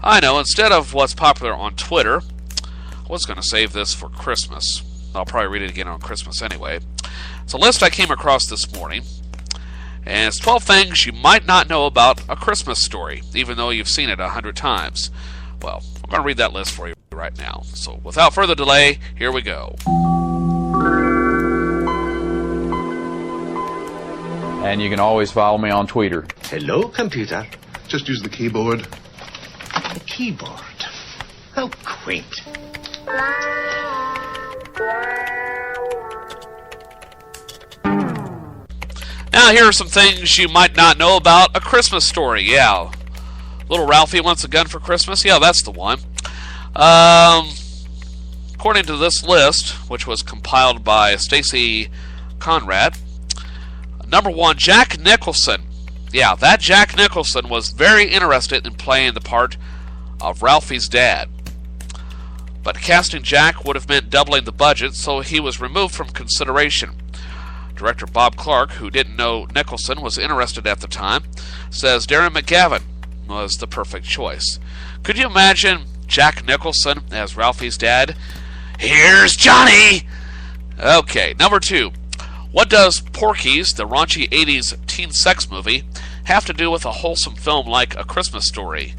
I know, instead of what's popular on Twitter, I was going to save this for Christmas. I'll probably read it again on Christmas anyway. It's a list I came across this morning, and it's 12 things you might not know about A Christmas Story, even though you've seen it 100 times. Well, I'm going to read that list for you right now. So without further delay, here we go. And you can always follow me on Twitter. Hello, computer. Just use the keyboard. The keyboard? How quaint. Now, here are some things you might not know about A Christmas Story. Yeah. Little Ralphie wants a gun for Christmas? Yeah, that's the one. According to this list, which was compiled by Stacy Conrad, number 1, Jack Nicholson. Yeah, that Jack Nicholson was very interested in playing the part of Ralphie's dad. But casting Jack would have meant doubling the budget, so he was removed from consideration. Director Bob Clark, who didn't know Nicholson was interested at the time, says Darren McGavin was the perfect choice. Could you imagine Jack Nicholson as Ralphie's dad? Here's Johnny! Okay, number 2. What does Porky's, the raunchy 80s teen sex movie, have to do with a wholesome film like A Christmas Story?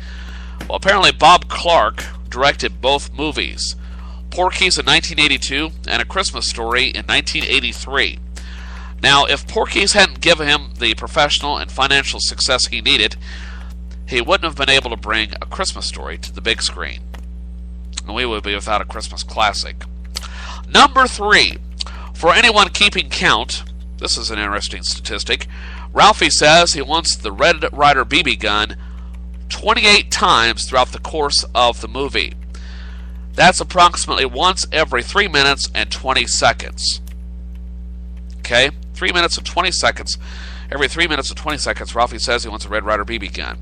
Well, apparently Bob Clark directed both movies. Porky's in 1982 and A Christmas Story in 1983. Now, if Porky's hadn't given him the professional and financial success he needed, he wouldn't have been able to bring A Christmas Story to the big screen. And we would be without a Christmas classic. Number 3, for anyone keeping count, this is an interesting statistic. Ralphie says he wants the Red Ryder BB gun 28 times throughout the course of the movie. That's approximately once every 3 minutes and 20 seconds. Okay? 3 minutes and 20 seconds. Every 3 minutes and 20 seconds, Ralphie says he wants a Red Ryder BB gun.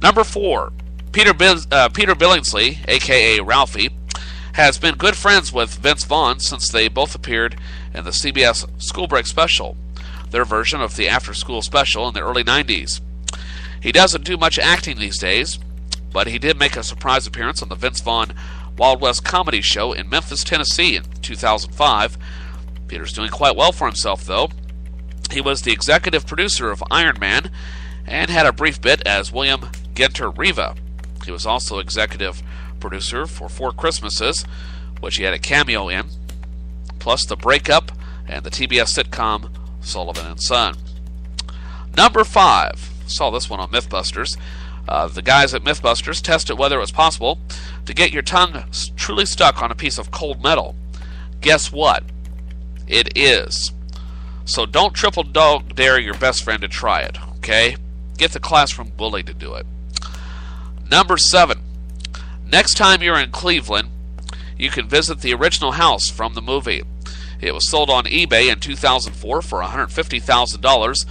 Number 4, Peter Billingsley, a.k.a. Ralphie, has been good friends with Vince Vaughn since they both appeared in the CBS School Break special, their version of the after-school special in the early 90s. He doesn't do much acting these days, but he did make a surprise appearance on the Vince Vaughn Wild West comedy show in Memphis, Tennessee in 2005. Peter's doing quite well for himself, though. He was the executive producer of Iron Man and had a brief bit as William Genter Riva. He was also executive producer for Four Christmases, which he had a cameo in, plus The Breakup and the TBS sitcom Sullivan and Son. Number 5, saw this one on Mythbusters. The guys at Mythbusters tested whether it was possible to get your tongue truly stuck on a piece of cold metal. Guess what? It is. So don't triple dog dare your best friend to try it, okay? Get the classroom bully to do it. Number 7. Next time you're in Cleveland, you can visit the original house from the movie. It was sold on eBay in 2004 for $150,000.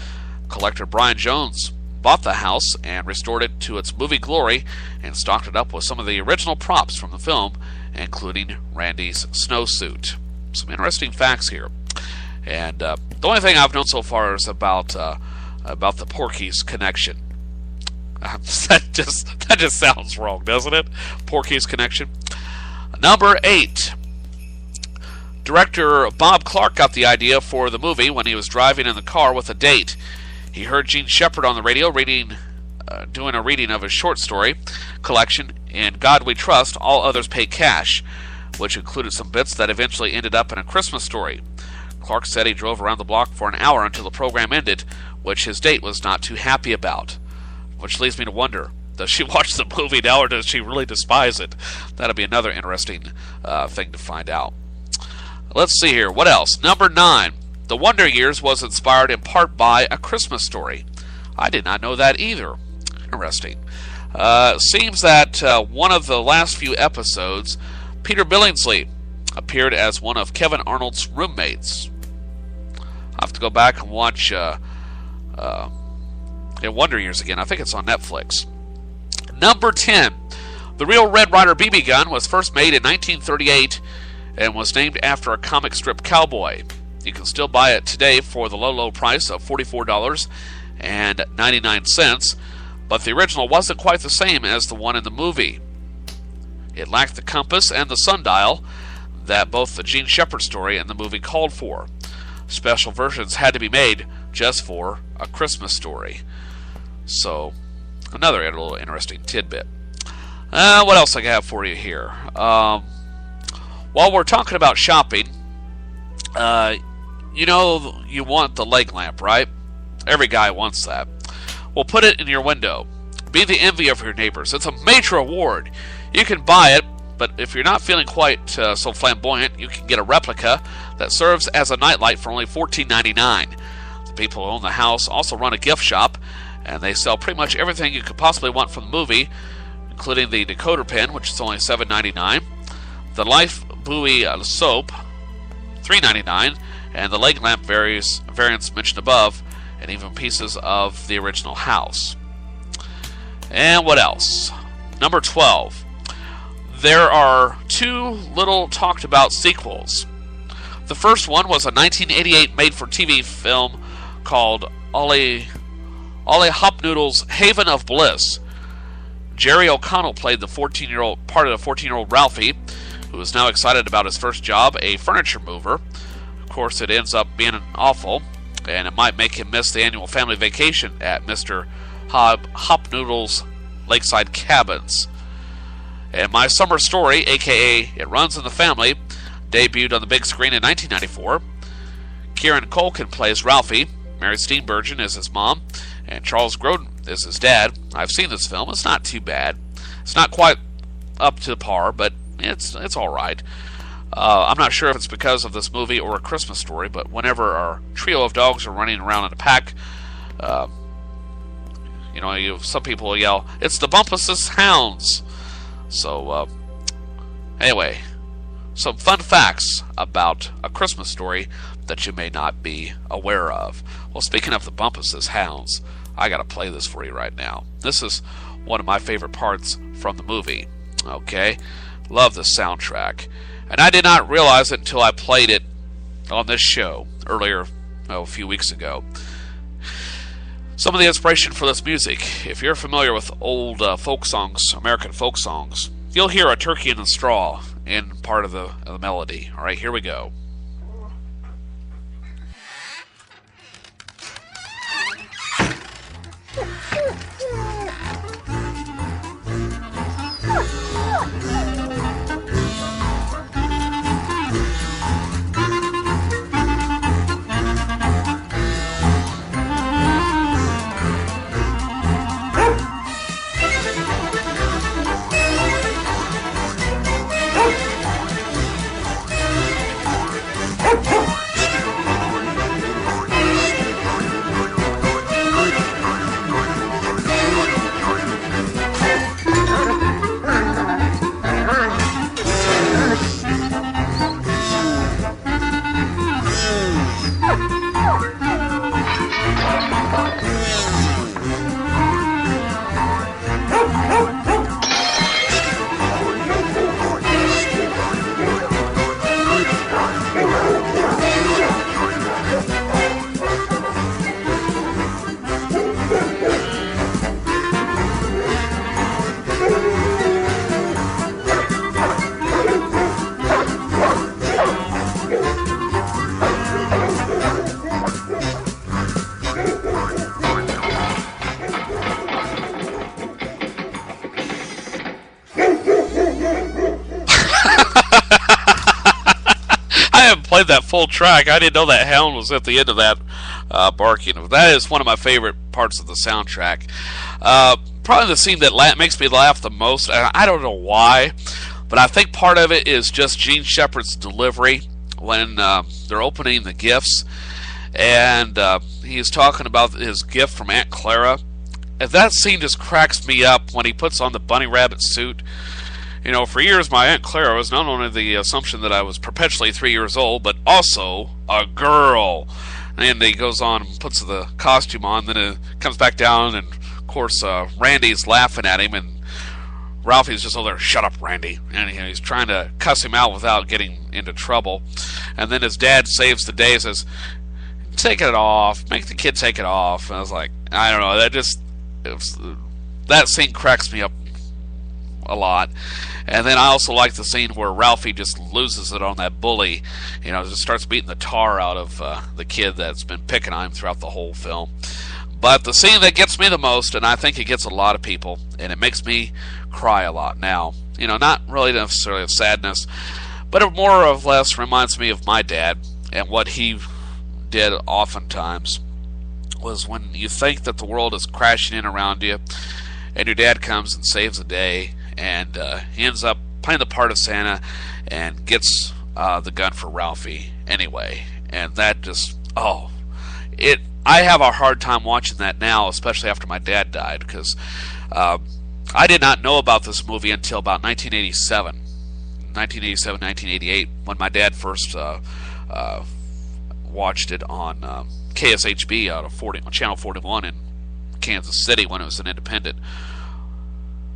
Collector Brian Jones bought the house and restored it to its movie glory and stocked it up with some of the original props from the film, including Randy's snowsuit. Some interesting facts here. And the only thing I've known so far is about the Porky's connection. That just sounds wrong, doesn't it? Porky's connection. Number 8. Director Bob Clark got the idea for the movie when he was driving in the car with a date. He heard Gene Shepard on the radio doing a reading of his short story collection, In God We Trust, All Others Pay Cash, which included some bits that eventually ended up in A Christmas Story. Clark said he drove around the block for an hour until the program ended, which his date was not too happy about. Which leads me to wonder, does she watch the movie now or does she really despise it? That'll be another interesting thing to find out. Let's see here. What else? Number 9. The Wonder Years was inspired in part by A Christmas Story. I did not know that either. Interesting. Seems that one of the last few episodes, Peter Billingsley appeared as one of Kevin Arnold's roommates. I'll have to go back and watch in Wonder Years again. I think it's on Netflix. Number 10. The real Red Ryder BB gun was first made in 1938 and was named after a comic strip cowboy. You can still buy it today for the low price of $44.99, but the original wasn't quite the same as the one in the movie. It lacked the compass and the sundial that both the Gene Shepard story and the movie called for. Special versions had to be made just for A Christmas Story. So, another little interesting tidbit. What else I have for you here? While we're talking about shopping, you know you want the leg lamp, right? Every guy wants that. Well, put it in your window. Be the envy of your neighbors. It's a major award. You can buy it, but if you're not feeling quite so flamboyant, you can get a replica that serves as a nightlight for only $14.99. The people who own the house also run a gift shop, and they sell pretty much everything you could possibly want from the movie, including the decoder pen, which is only $7.99, the life buoy soap, $3.99, and the leg lamp variants mentioned above, and even pieces of the original house. And what else? Number 12. There are 2 little talked about sequels. The first one was a 1988 made-for-TV film called Ollie Hopnoodle's Haven of Bliss. Jerry O'Connell played the 14-year-old Ralphie, who is now excited about his first job, a furniture mover. Of course, it ends up being awful, and it might make him miss the annual family vacation at Mr. Hopnoodle's lakeside cabins. And My Summer Story, a.k.a. It Runs in the Family, debuted on the big screen in 1994. Kieran Culkin plays Ralphie, Mary Steenburgen is his mom, and Charles Grodin is his dad. I've seen this film. It's not too bad. It's not quite up to par, but it's all right. I'm not sure if it's because of this movie or A Christmas Story, but whenever our trio of dogs are running around in a pack, some people yell, "It's the Bumpus's Hounds!" So, anyway, some fun facts about A Christmas Story that you may not be aware of. Well, speaking of the Bumpus's Hounds, I gotta play this for you right now. This is one of my favorite parts from the movie. Okay? Love the soundtrack. And I did not realize it until I played it on this show earlier, a few weeks ago. Some of the inspiration for this music, if you're familiar with old folk songs, American folk songs, you'll hear a turkey in the straw in part of the melody. All right, here we go. Played that full track. I didn't know that hound was at the end of that barking. That is one of my favorite parts of the soundtrack. Probably the scene that makes me laugh the most, and I don't know why, but I think part of it is just Gene Shepard's delivery when they're opening the gifts, and he's talking about his gift from Aunt Clara. And that scene just cracks me up when he puts on the bunny rabbit suit. You know, for years my Aunt Clara was not only the assumption that I was perpetually 3 years old, but also a girl. And he goes on and puts the costume on, then it comes back down, and of course Randy's laughing at him, and Ralphie's just over there, "Shut up, Randy." And he's trying to cuss him out without getting into trouble. And then his dad saves the day, says, "Take it off, make the kid take it off." And I was like, I don't know, that scene cracks me up a lot. And then I also like the scene where Ralphie just loses it on that bully, just starts beating the tar out of the kid that's been picking on him throughout the whole film. But the scene that gets me the most, and I think it gets a lot of people, and it makes me cry a lot now, not really necessarily of sadness, but it more or less reminds me of my dad, and what he did oftentimes was when you think that the world is crashing in around you, and your dad comes and saves the day, and he ends up playing the part of Santa and gets the gun for Ralphie anyway. And that just, I have a hard time watching that now, especially after my dad died, because I did not know about this movie until about 1987, 1988, when my dad first watched it on KSHB out of Channel 41 in Kansas City when it was an independent,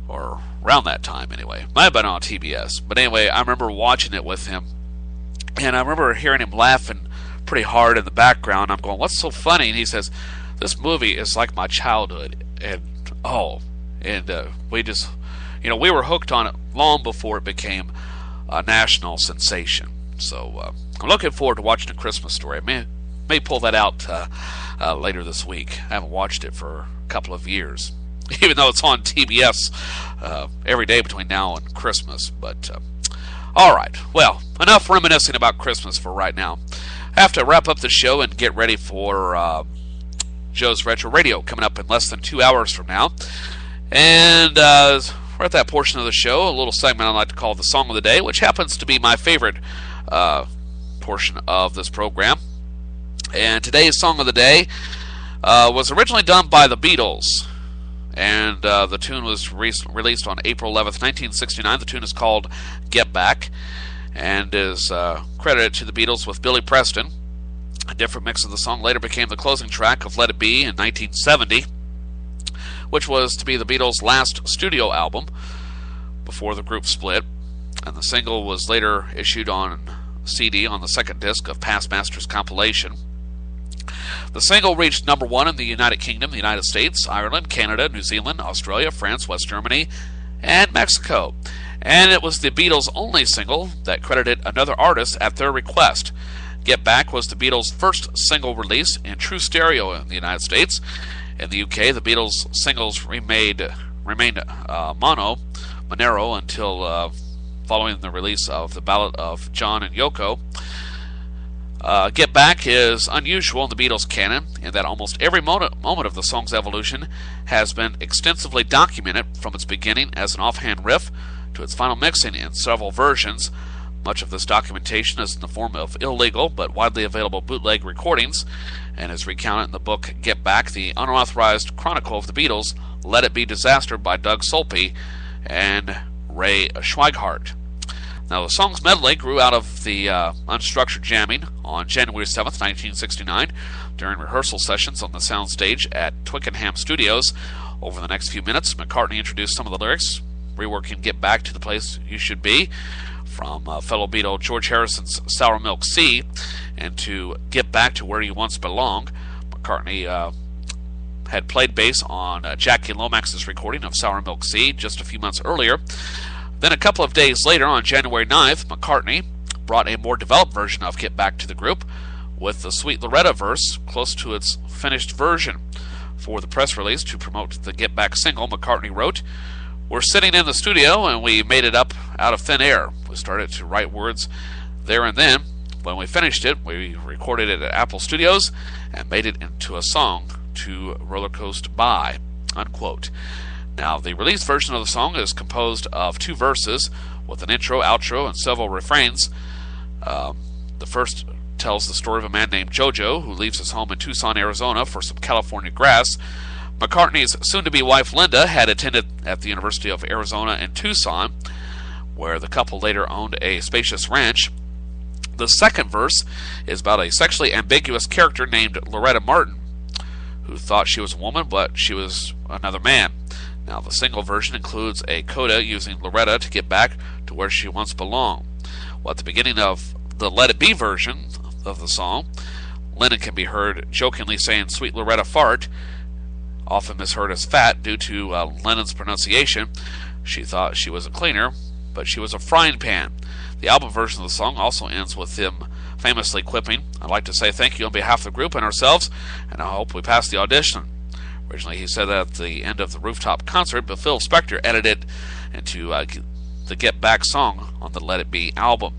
or around that time anyway. Might have been on TBS. But anyway, I remember watching it with him, and I remember hearing him laughing pretty hard in the background. I'm going, "What's so funny?" And he says, "This movie is like my childhood." And we just, we were hooked on it long before it became a national sensation. So I'm looking forward to watching A Christmas Story. I may pull that out later this week. I haven't watched it for a couple of years, even though it's on TBS every day between now and Christmas. But all right, well, enough reminiscing about Christmas for right now. I have to wrap up the show and get ready for Joe's Retro Radio coming up in less than 2 hours from now. And we're at that portion of the show, a little segment I like to call the Song of the Day, which happens to be my favorite portion of this program. And today's song of the day was originally done by the Beatles, and the tune was released on April 11th, 1969. The tune is called Get Back, and is credited to the Beatles with Billy Preston. A different mix of the song later became the closing track of Let It Be in 1970, which was to be the Beatles' last studio album before the group split, and the single was later issued on CD on the second disc of Past Masters compilation. The single reached number 1 in the United Kingdom, the United States, Ireland, Canada, New Zealand, Australia, France, West Germany, and Mexico. And it was the Beatles' only single that credited another artist at their request. Get Back was the Beatles' first single release in true stereo in the United States. In the UK, the Beatles' singles remained Monero until following the release of the Ballad of John and Yoko. Get Back is unusual in the Beatles canon in that almost every moment of the song's evolution has been extensively documented, from its beginning as an offhand riff to its final mixing in several versions. Much of this documentation is in the form of illegal but widely available bootleg recordings, and is recounted in the book Get Back, the unauthorized chronicle of the Beatles' Let It Be Disaster by Doug Sulpy and Ray Schweighardt. Now, the song's medley grew out of the unstructured jamming on January 7th, 1969, during rehearsal sessions on the soundstage at Twickenham Studios. Over the next few minutes, McCartney introduced some of the lyrics, reworking Get Back to the Place You Should Be from fellow Beatle George Harrison's Sour Milk Sea, and to Get Back to Where You Once Belong. McCartney had played bass on Jackie Lomax's recording of Sour Milk Sea just a few months earlier. Then a couple of days later, on January 9th, McCartney brought a more developed version of Get Back to the group, with the Sweet Loretta verse close to its finished version. For the press release to promote the Get Back single, McCartney wrote, "We're sitting in the studio and we made it up out of thin air. We started to write words there and then. When we finished it, we recorded it at Apple Studios and made it into a song to Rollercoast By," unquote. Now, the released version of the song is composed of 2 verses with an intro, outro, and several refrains. The first tells the story of a man named Jojo who leaves his home in Tucson, Arizona for some California grass. McCartney's soon-to-be wife Linda had attended at the University of Arizona in Tucson, where the couple later owned a spacious ranch. The second verse is about a sexually ambiguous character named Loretta Martin, who thought she was a woman, but she was another man. Now, the single version includes a coda using Loretta to get back to where she once belonged. Well, at the beginning of the Let It Be version of the song, Lennon can be heard jokingly saying "Sweet Loretta Fart," often misheard as fat due to Lennon's pronunciation. She thought she was a cleaner, but she was a frying pan. The album version of the song also ends with him famously quipping, "I'd like to say thank you on behalf of the group and ourselves, and I hope we pass the audition." Originally, he said that at the end of the rooftop concert, but Phil Spector edited it into the Get Back song on the Let It Be album.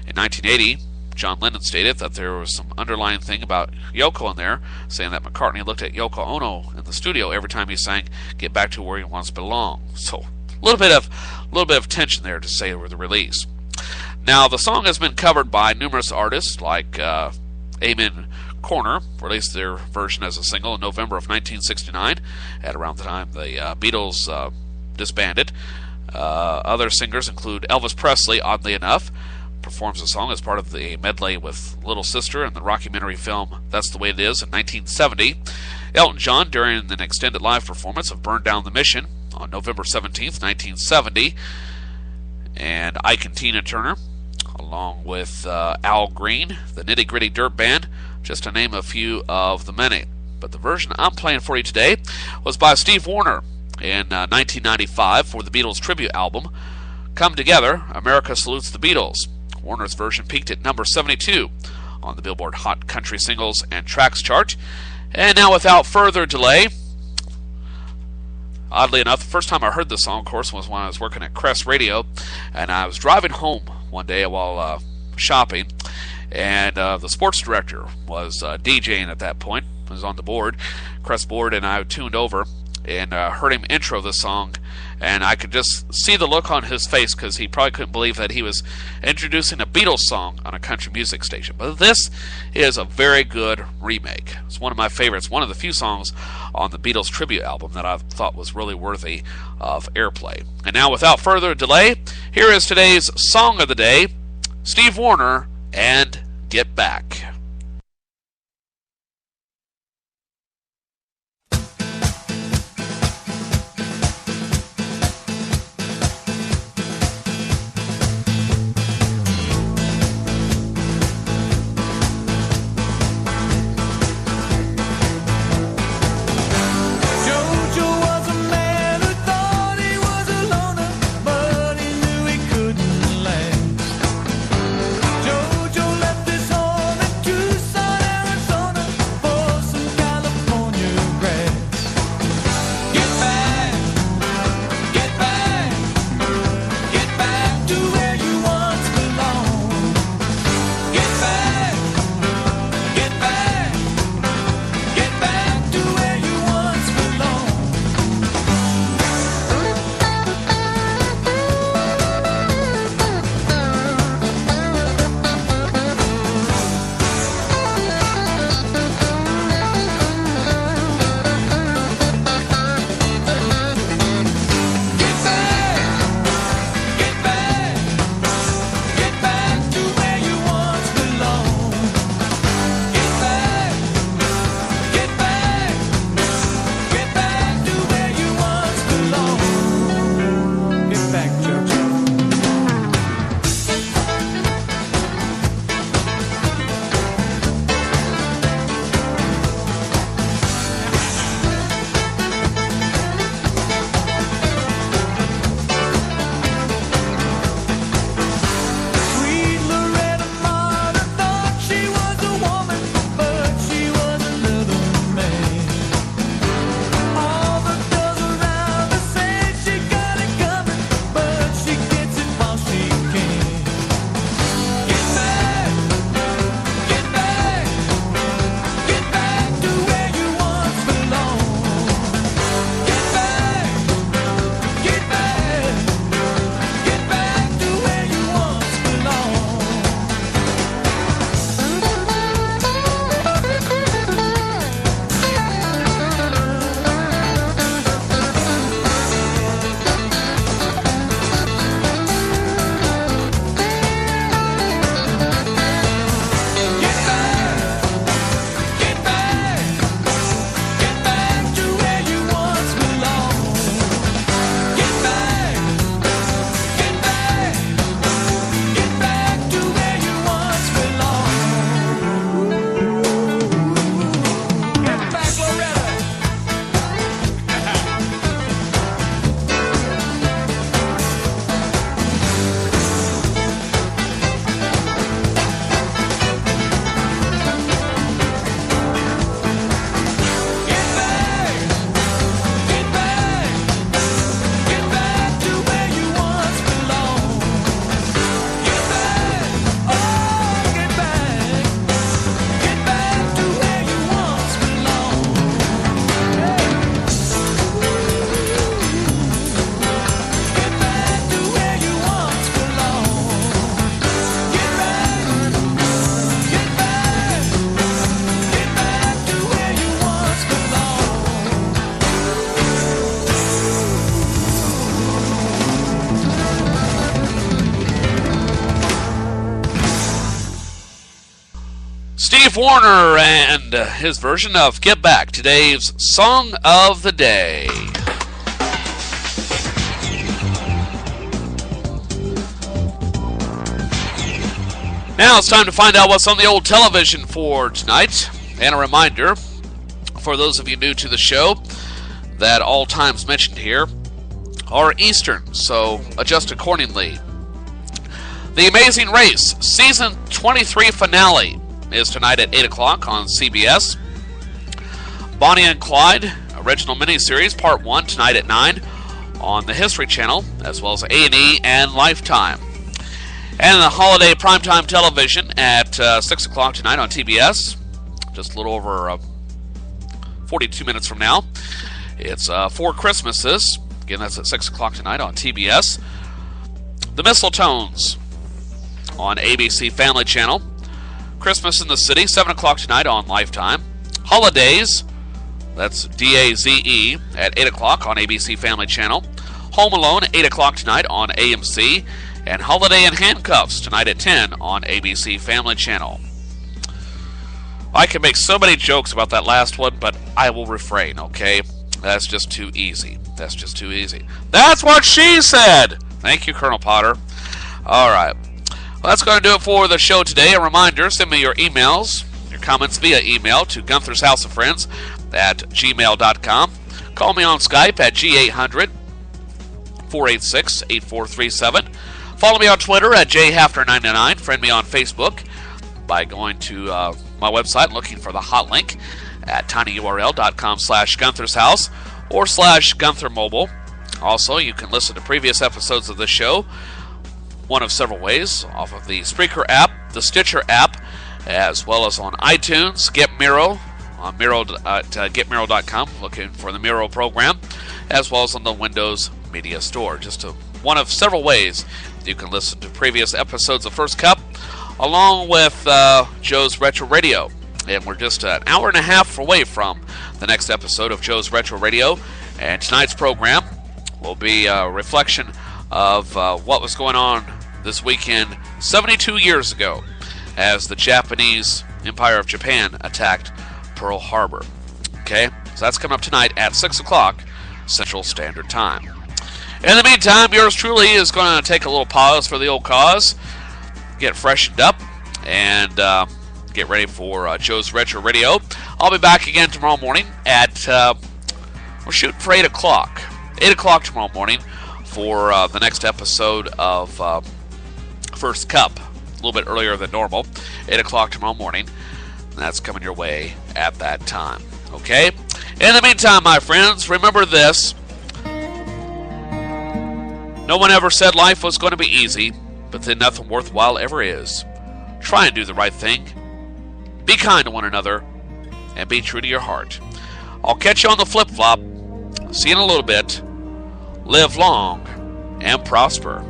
In 1980, John Lennon stated that there was some underlying thing about Yoko in there, saying that McCartney looked at Yoko Ono in the studio every time he sang "Get Back to Where You Once Belong." So, a little bit of tension there to say with the release. Now, the song has been covered by numerous artists, like Amen Corner released their version as a single in November of 1969, at around the time the Beatles disbanded. Other singers include Elvis Presley, oddly enough, performs the song as part of the medley with Little Sister in the rockumentary film That's the Way It Is in 1970. Elton John during an extended live performance of Burn Down the Mission on November 17th, 1970. And Ike and Tina Turner, along with Al Green, the Nitty Gritty Dirt Band, just to name a few of the many. But the version I'm playing for you today was by Steve Wariner in 1995 for the Beatles tribute album, Come Together, America Salutes the Beatles. Warner's version peaked at number 72 on the Billboard Hot Country Singles and Tracks chart. And now, without further delay, oddly enough, the first time I heard this song, of course, was when I was working at Crest Radio, and I was driving home one day while shopping, and the sports director was DJing at that point. He was on the board, Crest board, and I tuned over and heard him intro this song And I could just see the look on his face because he probably couldn't believe that he was introducing a Beatles song on a country music station. But this is a very good remake. It's one of my favorites, one of the few songs on the Beatles tribute album that I thought was really worthy of airplay. And now, without further delay, here is today's Song of the Day, Steve Wariner and Get Back. Steve Wariner and his version of Get Back, today's Song of the Day. Now it's time to find out what's on the old television for tonight. And a reminder, for those of you new to the show, that all times mentioned here are Eastern, so adjust accordingly. The Amazing Race, Season 23 finale is tonight at 8 o'clock on CBS. Bonnie and Clyde, original miniseries, Part 1, tonight at 9 on the History Channel, as well as A&E and Lifetime. And the holiday primetime television at 6 o'clock tonight on TBS, just a little over 42 minutes from now. It's Four Christmases, Again, that's at 6 o'clock tonight on TBS. The Mistletones on ABC Family Channel. Christmas in the City, 7 o'clock tonight on Lifetime. Holidays, that's DAZE, at 8 o'clock on ABC Family Channel. Home Alone, 8 o'clock tonight on AMC. And Holiday in Handcuffs, tonight at 10 on ABC Family Channel. I can make so many jokes about that last one, but I will refrain, okay? That's just too easy. That's just too easy. That's what she said! Thank you, Colonel Potter. All right. Well, that's going to do it for the show today. A reminder, send me your emails, your comments via email to Gunther's House of Friends at gmail.com. Call me on Skype at G800-486-8437. Follow me on Twitter at JHaffner99. Friend me on Facebook by going to my website and looking for the hot link at tinyurl.com/Gunther's House or /Gunther Mobile. Also, you can listen to previous episodes of the show, one of several ways, off of the Spreaker app, the Stitcher app, as well as on iTunes, Get Miro, on Miro at getmiro.com, looking for the Miro program, as well as on the Windows Media Store. Just one of several ways you can listen to previous episodes of First Cup, along with Joe's Retro Radio. And we're just an hour and a half away from the next episode of Joe's Retro Radio. And tonight's program will be a reflection of what was going on this weekend 72 years ago as the Japanese Empire of Japan attacked Pearl Harbor. Okay, so that's coming up tonight at 6 o'clock Central Standard Time. In the meantime, yours truly is going to take a little pause for the old cause, get freshened up, and get ready for Joe's Retro Radio. I'll be back again tomorrow morning at, we're shooting for 8 o'clock. 8 o'clock tomorrow morning for the next episode of First Cup. A little bit earlier than normal. 8 o'clock tomorrow morning. And that's coming your way at that time. Okay? In the meantime, my friends, remember this. No one ever said life was going to be easy, but then nothing worthwhile ever is. Try and do the right thing. Be kind to one another, and be true to your heart. I'll catch you on the flip-flop. See you in a little bit. Live long and prosper.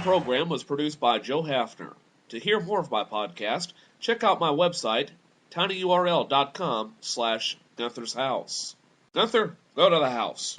Program was produced by Joe Haffner. To hear more of my podcast, check out my website, tinyurl.com/Gunther's House. Gunther, go to the house.